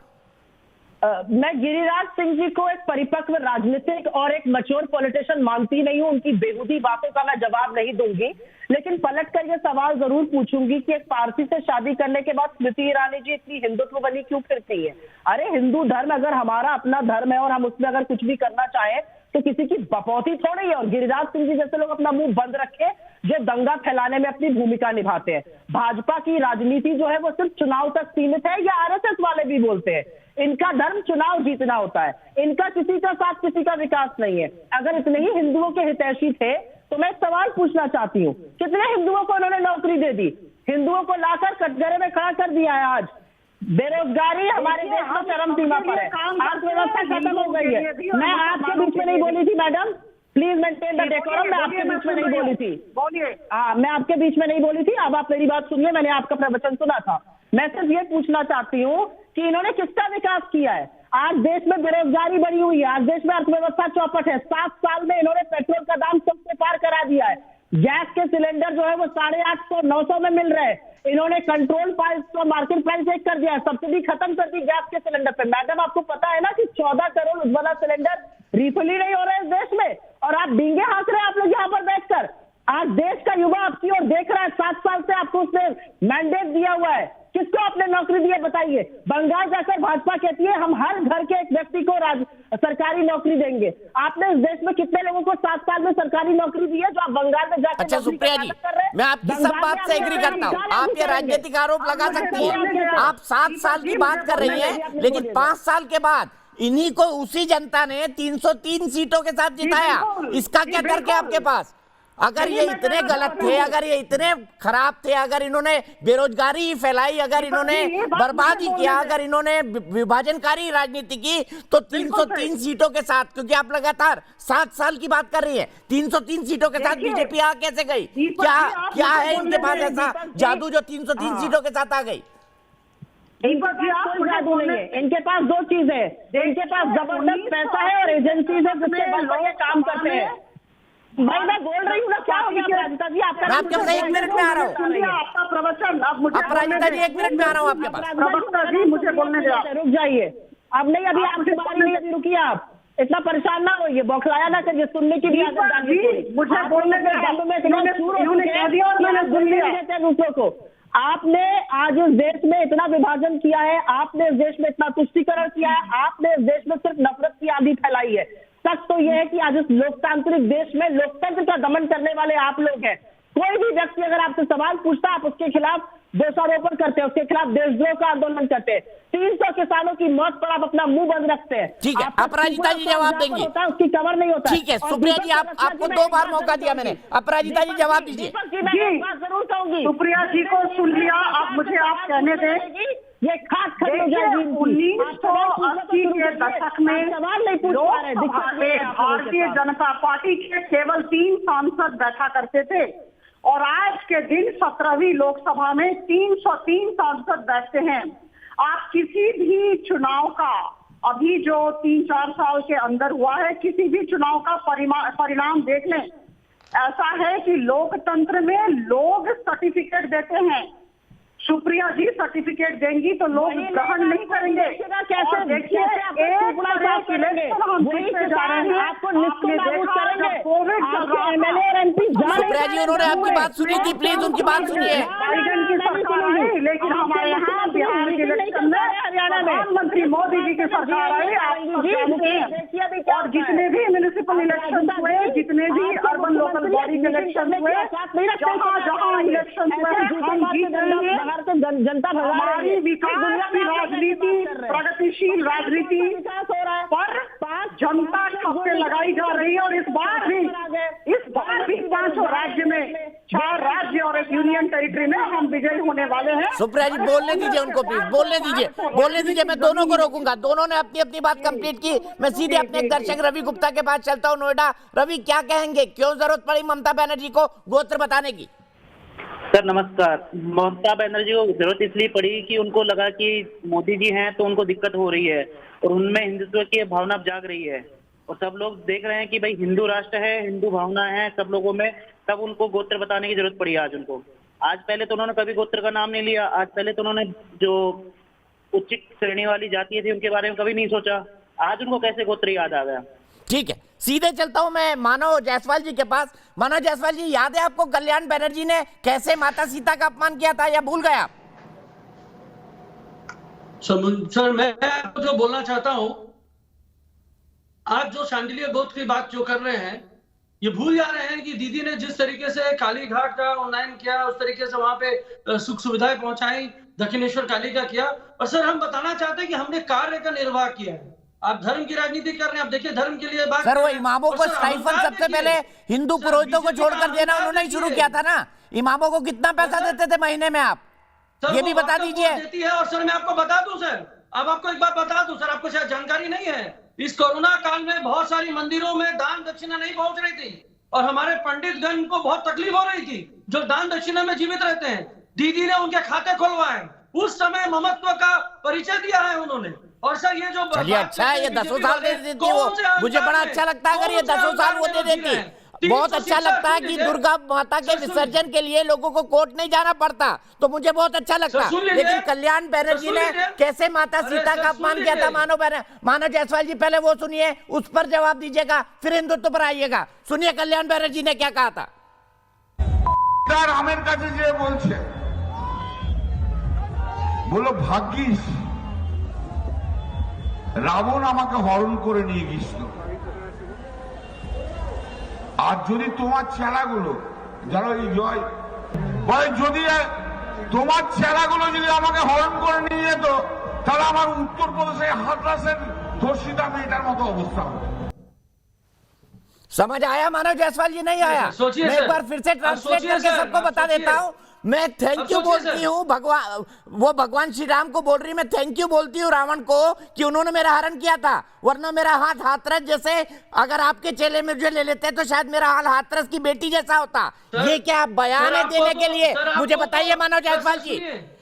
मैं गिरिराज सिंह जी को एक परिपक्व राजनीतिक और एक मैच्योर पॉलिटिशियन मानती नहीं हूं। उनकी बेहूदी बातों का मैं जवाब नहीं दूंगी, लेकिन पलट कर ये सवाल जरूर पूछूंगी कि एक पारसी से शादी करने के बाद स्मृति ईरानी जी इतनी हिंदुत्व बनी क्यों फिरती है? अरे हिंदू धर्म अगर हमारा अपना धर्म है और हम उसमें अगर कुछ भी करना चाहें तो किसी की बपौती थोड़ी है। और गिरिराज सिंह जी जैसे लोग अपना मुंह बंद रखे जो दंगा फैलाने में अपनी भूमिका निभाते हैं। भाजपा की राजनीति जो है वो सिर्फ चुनाव तक सीमित है, या आरएसएस वाले भी बोलते हैं। इनका धर्म चुनाव जीतना होता है, इनका किसी का साथ किसी का विकास नहीं है। अगर इतने ही हिंदुओं के हितैषी थे तो मैं एक सवाल पूछना चाहती हूँ, कितने हिंदुओं को उन्होंने नौकरी दे दी? हिंदुओं को लाकर कटघरे में खड़ा कर दिया है। आज बेरोजगारी हमारे देश में चरम सीमा पर है, अर्थव्यवस्था खत्म हो गई है। मैं आपके बीच में नहीं बोली थी madam, please maintain the decorum. मैं आपके बीच में नहीं बोली थी, बोलिए। हाँ, मैं आपके बीच में नहीं बोली थी। अब आप मेरी बात सुनिए, मैंने आपका प्रवचन सुना था। मैं सिर्फ ये पूछना चाहती हूँ कि इन्होंने किसका विकास किया है? आज देश में बेरोजगारी बढ़ी हुई है, आज देश में अर्थव्यवस्था चौपट है। 7 साल में इन्होंने पेट्रोल का दाम 100 से पार करा दिया है। गैस के सिलेंडर जो है वो 850 900 में मिल रहे हैं। इन्होंने कंट्रोल प्राइस को मार्केट प्राइस एक कर दिया है, सब्सिडी खत्म कर दी गैस के सिलेंडर पे। मैडम आपको पता है ना कि 14 करोड़ उज्ज्वला सिलेंडर रिफिल ही नहीं हो रहे इस देश में, और आप डींगे हाँक रहे हैं आप लोग यहाँ पर बैठकर। आज देश का युवा आपकी ओर देख रहा है। 7 साल से आपको उसने मैंडेट दिया हुआ है, किसको आपने नौकरी दी है बताइए? बंगाल जाकर भाजपा कहती है हम हर घर के एक व्यक्ति को सरकारी नौकरी देंगे। आपने इस देश में कितने लोगों को 7 साल में सरकारी नौकरी दी है जो आप बंगाल में जाकर? अच्छा सुप्रिया जी, मैं आपकी सब बात से एग्री करता हूँ। आप ये राजनीतिक आरोप लगा सकती हैं। आप 7 साल की बात कर रही हैं, लेकिन 5 साल के बाद इन्हीं को उसी जनता ने 303 सीटों के साथ जिताया। इसका क्या तर्क है आपके पास? अगर ये इतने गलत थे, अगर ये इतने खराब थे, अगर इन्होंने बेरोजगारी फैलाई, अगर इन्होंने बर्बादी किया, अगर इन्होंने विभाजनकारी राजनीति की, तो 303 सीटों के साथ, क्योंकि आप लगातार 7 साल की बात कर रही हैं, 303 सीटों के साथ बीजेपी आ कैसे गई? क्या है इनके पास ऐसा जादू जो 303 सीटों के साथ आ गई? जादू नहीं है इनके पास। 2 चीज है, इनके पास जबरदस्त पैसा है और एजेंसी से बढ़िया काम करते हैं। भाई मैं बोल रही हूँ ना, क्या हो गया राजनीता जी? आपके पास 1 मिनट में आ रहा हूँ, आपका प्रवचन। अब मुझे राजनीता जी 1 मिनट में आ रहा हूँ आपके पास। प्रवक्ता जी मुझे बोलने दे, रुक जाइए। अब नहीं, अभी आपकी बारी नहीं, अभी रुकिए। आप इतना परेशान ना होइए, बौखलाया ना करिए, सुनने की भी आदत। मुझे बोलने दे, दूसरों को। आपने आज इस देश में इतना विभाजन किया है, आपने इस देश में इतना तुष्टीकरण किया है, आपने इस देश में सिर्फ नफरत की आंधी फैलाई है। सच तो यह है कि आज इस लोकतांत्रिक देश में लोकतंत्र का दमन करने वाले आप लोग हैं। कोई भी व्यक्ति अगर आपसे सवाल पूछता है, आप उसके खिलाफ दोषारोपण करते हैं, उसके खिलाफ देशद्रोह का आंदोलन करते हैं। 300 किसानों की मौत पर आप अपना मुंह बंद रखते हैं। ठीक है, अपराजिता जी जवाब देंगी। उसकी कवर नहीं होता। ठीक है सुप्रिया जी, आपको 2 बार मौका दिया मैंने। अपराजिता जी जवाब दीजिए। जरूर कहूंगी। सुप्रिया जी को सुन लिया, अब मुझे आप कहने दें। ये खास 1980 के दशक में लोकसभा में भारतीय जनता पार्टी के केवल 3 सांसद बैठा करते थे, और आज के दिन 17वीं लोकसभा में 303 सांसद बैठते हैं। आप किसी भी चुनाव का, अभी जो 3-4 साल के अंदर हुआ है, किसी भी चुनाव का परिणाम देख लें। ऐसा है कि लोकतंत्र में लोग सर्टिफिकेट देते हैं। सुप्रिया जी सर्टिफिकेट देंगी तो लोग ग्रहण नहीं करेंगे। कैसे देखिए, सुप्रिया जी उन्होंने आपकी बात सुनी थी, प्लीज उनकी बात सुनिए। बाइडेन की सरकार आई, लेकिन हमारे यहाँ बिहार के इलेक्शन में प्रधानमंत्री मोदी जी की सरकार आई। और जितने भी म्यूनिसिपल इलेक्शन हुए, जितने भी अर्बन लोकल बॉडी के इलेक्शन हुए, जहाँ इलेक्शन हुए हम जीत रहे हैं। जनता हमारी विकास की राजनीति, प्रगतिशील राजनीति पर जनता ठप्पे लगाई जा रही है। और इस बार भी 5 राज्य में, 4 राज्य और एक यूनियन टेरिटरी में हम विजयी होने वाले हैं। सुप्रिया जी बोलने दीजिए उनको, प्लीज बोलने दीजिए। मैं दोनों को रोकूंगा, दोनों ने अपनी अपनी बात कंप्लीट की। मैं सीधे अपने एक दर्शक रवि गुप्ता के पास चलता हूँ, नोएडा। रवि क्या कहेंगे, क्यों जरूरत पड़ी ममता बनर्जी को गोत्र बताने की? सर नमस्कार। ममता बनर्जी को जरूरत इसलिए पड़ी कि उनको लगा कि मोदी जी हैं तो उनको दिक्कत हो रही है, और उनमें हिंदुत्व की भावना जाग रही है, और सब लोग देख रहे हैं कि भाई हिंदू राष्ट्र है, हिंदू भावना है सब लोगों में, तब उनको गोत्र बताने की जरूरत पड़ी आज उनको। आज पहले तो उन्होंने कभी गोत्र का नाम नहीं लिया, आज पहले तो उन्होंने जो उच्च श्रेणी वाली जातियां थी उनके बारे में कभी नहीं सोचा, आज उनको कैसे गोत्र याद आ गया? ठीक है, सीधे चलता हूं मैं मानव जायसवाल जी के पास। मानव जायसवाल जी, याद है आपको कल्याण बनर्जी ने कैसे माता सीता का अपमान किया था, या भूल गए आप? सर मैं आपको जो बोलना चाहता हूं, आज जो शांडिल्य गोत्र की बात जो कर रहे हैं, ये भूल जा रहे हैं कि दीदी ने जिस तरीके से काली घाट का उन्नयन किया, उस तरीके से वहां पे सुख सुविधाएं पहुंचाई, दक्षिणेश्वर काली का किया। और सर हम बताना चाहते हैं कि हमने कार्य का निर्वाह किया है। आप धर्म की राजनीति कर रहे हैं, आप देखिए धर्म के लिए बात सर वो कर रहे हैं। इमामों और को सर, स्टाइफन अनुदान सबसे देखिए। पहले हिंदू सर, पुरोहितों को बीजेपी छोड़कर का देना अनुदान उन्होंने ही शुरू देखिए। किया था ना। इमामों को कितना पैसा सर, देते थे महीने में आप, सर, ये वो भी बता आपको दीजिए। वोट देती है। और सर मैं आपको बता दूं सर, अब आपको एक बात बता दूं सर, आपको शायद जानकारी नहीं है, इस कोरोना काल में बहुत सारी मंदिरों में दान दक्षिणा नहीं पहुंच रही थी और हमारे पंडितगण को बहुत तकलीफ हो रही थी जो दान दक्षिणा में जीवित रहते हैं। दीदी ने उनके खाते खुलवाए, उस समय ममत्व का परिचय दिया है उन्होंने। और सर ये जो चलिए अच्छा है, ये 10 साल दे देती वो, मुझे बड़ा अच्छा लगता है अगर ये 10 साल वो दे देती। बहुत अच्छा लगता है कि दुर्गा माता के विसर्जन के लिए लोगों को कोर्ट नहीं जाना पड़ता, तो मुझे बहुत अच्छा लगता। लेकिन कल्याण बैनर्जी ने कैसे माता सीता का अपमान किया था मानव जायसवाल जी, पहले वो सुनिए, उस पर जवाब दीजिएगा, फिर हिंदुत्व पर आइएगा। सुनिए कल्याण बैनर्जी ने क्या कहा था। রামের কাছে যে বলছে, বলো ভাগ্যিস রাবণ আমাকে হরণ করে নিয়ে গেছিল, আর যদি তোমার চেলাগুলো যারা এই জয় বলে, যদি তোমার চেলাগুলো যদি আমাকে হরণ করে নিয়ে যেত, তাহলে আমার উত্তরপ্রদেশে হাতরাসের ধর্ষিতা মেয়েটার মতো অবস্থা হতো। समझ आया मानव जायसवाल जी? नहीं आया? सोचिए मैं सर, एक बार फिर से ट्रांसलेट करके सर, सबको बता सोचिए। देता हूँ। मैं थैंक यू सोचिए बोलती सर। हूँ भगवान, वो भगवान श्री राम को बोल रही, मैं थैंक यू बोलती हूँ रावण को कि उन्होंने मेरा हरण किया था, वरना मेरा हाथ हाथरस जैसे, अगर आपके चेले में मुझे ले लेते तो शायद मेरा हाल हाथरस की बेटी जैसा होता। ये क्या बयान है देने के लिए? मुझे बताइए मानव जायसवाल जी,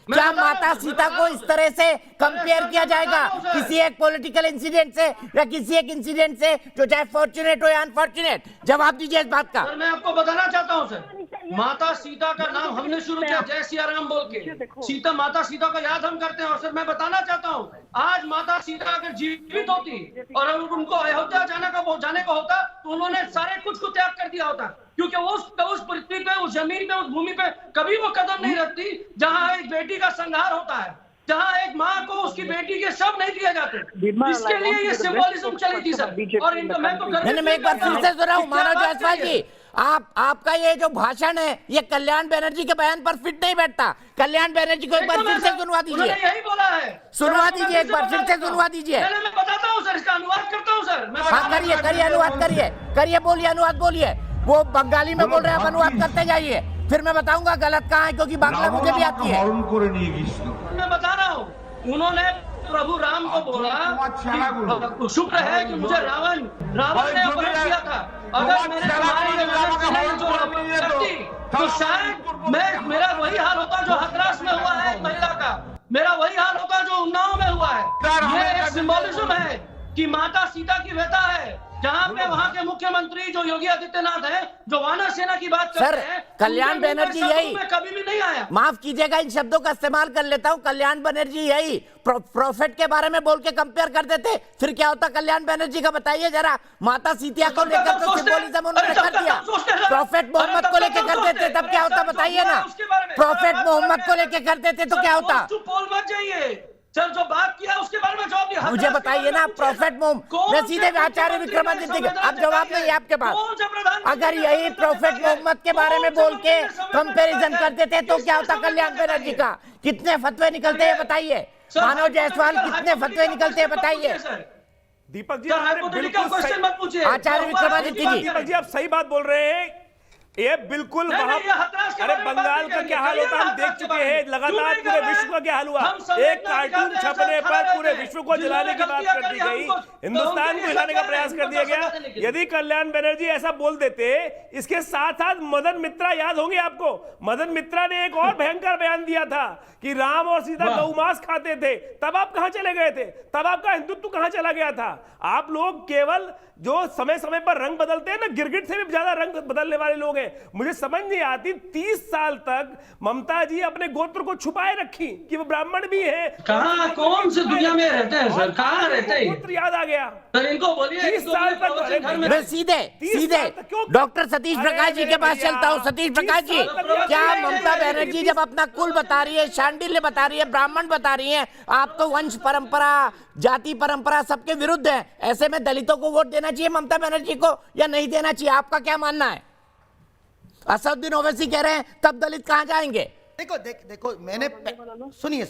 क्या माता सीता को इस तरह से कंपेयर किया जाएगा किसी एक पॉलिटिकल इंसिडेंट से या किसी एक इंसिडेंट से, जो चाहे फॉर्चुनेट हो या अनफॉर्चुनेट? जवाब दीजिए इस बात का। सर मैं आपको बताना चाहता हूं सर, माता सीता का नाम हमने शुरू किया जय सिया राम बोल के, सीता माता सीता को याद हम करते हैं। और सर मैं बताना चाहता हूं, आज माता सीता अगर जीवित होती और अगर उनको अयोध्या जाने को होता तो उन्होंने सारे कुछ को त्याग कर दिया होता, क्योंकि उस पृथ्वी पे, उस जमीन पे, उस भूमि पे कभी वो कदम नहीं रखती जहां एक बेटी का संहार होता है, जहां एक माँ को उसकी बेटी के शव नहीं दिए जाते। इसके लिए ये सिंबोलिज्म चली थी सर। और इनको मैं तो मैं एक बार फिर से सुन रहा हूँ मानव जायसवाल जी, आपका ये जो भाषण है ये कल्याण बैनर्जी के बयान पर फिट नहीं बैठता। कल्याण बैनर्जी को एक बार फिर से सुनवा दीजिए, यही बोला है, सुनवा दीजिए, एक बार फिर से सुनवा दीजिए। मैं बताता हूँ सर, इसका अनुवाद करता हूँ सर। हाँ करिए, करिए अनुवाद करिए, बोलिए अनुवाद बोलिए। वो बंगाली में बोल रहे हैं, आप अनुवाद करते जाइए, फिर मैं बताऊंगा गलत कहाँ है, क्योंकि बांग्ला मुझे भी आती है। मैं बता रहा हूँ, उन्होंने प्रभु राम को बोला कि शुक्र है कि मुझे रावण ने अपहरण किया था, अगर मेरे करती तो शायद मेरा वही हाल होता जो हाथरस में हुआ है महिला का, मेरा वही हाल होता जो उन्नाव में हुआ है। ये एक सिंबोलिज्म है कि माता सीता की व्यथा है, जहाँ पे वहाँ के मुख्यमंत्री जो योगी आदित्यनाथ हैं, जो वानर सेना की बात करते हैं, कल्याण बैनर्जी यही, कभी भी नहीं आया। माफ कीजिएगा इन शब्दों का इस्तेमाल कर लेता हूँ, कल्याण बैनर्जी यही प्रॉफिट के बारे में बोल के कंपेयर कर देते, फिर क्या होता कल्याण बैनर्जी का बताइए जरा। माता सीता को लेकर तो सिंबोलिज्म उन्होंने कर दिया, प्रॉफिट मोहम्मद को लेकर कर देते तब क्या होता बताइए ना। प्रॉफिट मोहम्मद को लेकर कर देते तो क्या होता? सर जो बात किया उसके बारे में जवाब दिया, मुझे बताइए ना। प्रॉफिट मोहम्मद, मैं सीधे आचार्य विक्रमादित्य के, अब जवाब नहीं है आपके पास। अगर यही प्रॉफिट मोहम्मद के बारे में बोल के कंपैरिजन करते थे तो क्या होता कल्याण बैनर्जी का? कितने फतवे निकलते हैं बताइए, मानव जायसवाल कितने फतवे निकलते हैं बताइए। दीपक जी आचार्य विक्रमादित्य जी, दीपक जी आप सही बात बोल रहे हैं, ये बिल्कुल अरे बंगाल का क्या हाल होता है हम देख चुके हैं, लगातार पूरे विश्व का क्या हाल हुआ। एक कार्टून छपने पर पूरे विश्व को जलाने की बात कर दी गई, हिंदुस्तान को हिलाने का प्रयास कर दिया गया। यदि कल्याण बैनर्जी ऐसा बोल देते, इसके साथ साथ मदन मित्रा याद होंगे आपको, मदन मित्रा ने एक और भयंकर बयान दिया था कि राम और सीता गौमांस खाते थे, तब आप कहां चले गए थे? तब आपका हिंदुत्व कहां चला गया था? आप लोग केवल जो समय समय पर रंग बदलते हैं ना, गिरगिट से भी ज्यादा रंग बदलने वाले लोग हैं। मुझे समझ नहीं आती, 30 साल तक ममता जी अपने गोत्र को छुपाए रखी कि वो ब्राह्मण भी है। कहां कौन सी दुनिया में रहते हैं सर, कहां रहते हैं? गोत्र याद आ गया सर, इनको बोलिए 30 साल तक। मैं सीधे डॉक्टर सतीश प्रकाश जी के पास चलता हूँ। सतीश प्रकाश जी, क्या ममता बनर्जी जब अपना कुल बता रही है, शांडिल्य बता रही है, ब्राह्मण बता रही है, आप तो वंश परंपरा, जाति परंपरा सबके विरुद्ध है, ऐसे में दलितों को वोट देना चाहिए ममता बनर्जी को या नहीं देना चाहिए? आपका क्या मानना है? असदुद्दीन ओवैसी कह रहे हैं तब दलित कहां जाएंगे? देखो मैंने सुनिए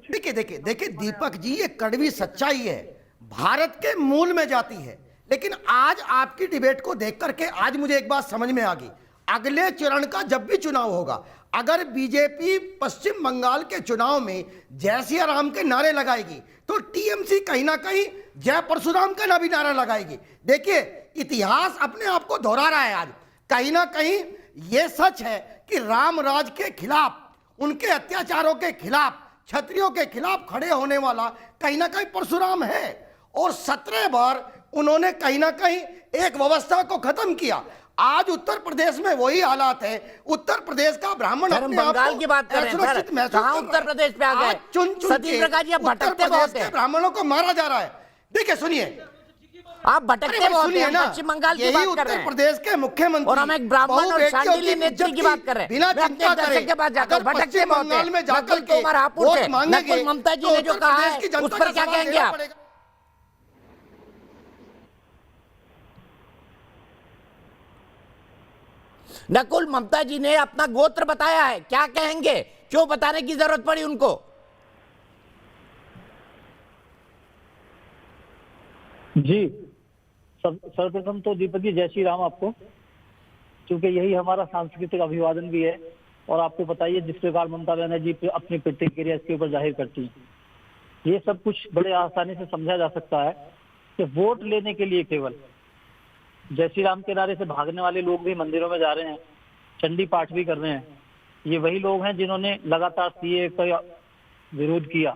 देखिए दीपक जी, ये कड़वी सच्चाई है, भारत के मूल में जाती है। लेकिन आज आपकी डिबेट को देख करके आज मुझे एक बात समझ में आ गई, अगले चरण का जब भी चुनाव होगा, अगर बीजेपी पश्चिम बंगाल के चुनाव में जय सिया राम के नारे लगाएगी तो टीएमसी कहीं ना कहीं जय परशुराम का भी नारा लगाएगी। देखिए इतिहास अपने आप को दोहरा रहा है। आज कहीं ना कहीं यह सच है कि राम राज के खिलाफ, उनके अत्याचारों के खिलाफ, क्षत्रियों के खिलाफ खड़े होने वाला कहीं ना कहीं परशुराम है। और 17 बार उन्होंने कहीं ना कहीं एक व्यवस्था को खत्म किया। आज उत्तर प्रदेश में वही हालात है। उत्तर प्रदेश का ब्राह्मण हम बंगाल की बात कर रहे हैं सर, कहां उत्तर प्रदेश पे आ गए? सतीश प्रकाश जी, भटकते बहुत हैं, ब्राह्मणों को मारा जा रहा है। देखिए सुनिए, आप भटकते बहुत हैं, पश्चिम बंगाल की बात कर रहे हैं, उत्तर प्रदेश के मुख्यमंत्री, और हम एक ब्राह्मण और शांडिल्य नेत्री की बात कर रहे हैं। बिना चिंता करे के पास जाकर भटकते बहुत हैं, नकुल कुमार हापुड़ से, नकुल ममता जी ने जो कहा है उस पर क्या कहेंगे आप? नकुल ममता जी ने अपना गोत्र बताया है, क्या कहेंगे? क्यों बताने की जरूरत पड़ी उनको? जी, सर्वप्रथम तो दीपक जी जय श्री राम आपको, क्योंकि यही हमारा सांस्कृतिक अभिवादन भी है। और आपको बताइए जिस प्रकार ममता बनर्जी अपनी प्रतिक्रिया इसके ऊपर जाहिर करती है, ये सब कुछ बड़े आसानी से समझा जा सकता है कि वोट लेने के लिए केवल जय श्री राम के नारे से भागने वाले लोग भी मंदिरों में जा रहे हैं, चंडी पाठ भी कर रहे हैं। ये वही लोग हैं जिन्होंने लगातार सीए का विरोध किया,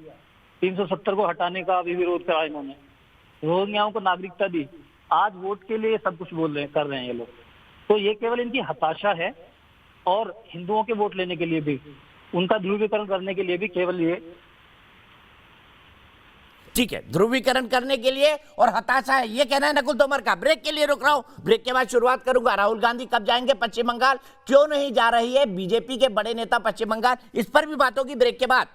370 को हटाने का भी विरोध करा इन्होंने, रोहिंग्याओं को नागरिकता दी। आज वोट के लिए सब कुछ कर रहे हैं ये लोग। तो ये केवल इनकी हताशा है, और हिंदुओं के वोट लेने के लिए भी, उनका ध्रुवीकरण करने के लिए भी केवल ये। ठीक है, ध्रुवीकरण करने के लिए और हताशा है, ये कहना है नकुल तोमर का। ब्रेक के लिए रुक रहा हूं, ब्रेक के बाद शुरुआत करूंगा। राहुल गांधी कब जाएंगे पश्चिम बंगाल, क्यों नहीं जा रही है बीजेपी के बड़े नेता पश्चिम बंगाल, इस पर भी बात होगी ब्रेक के बाद।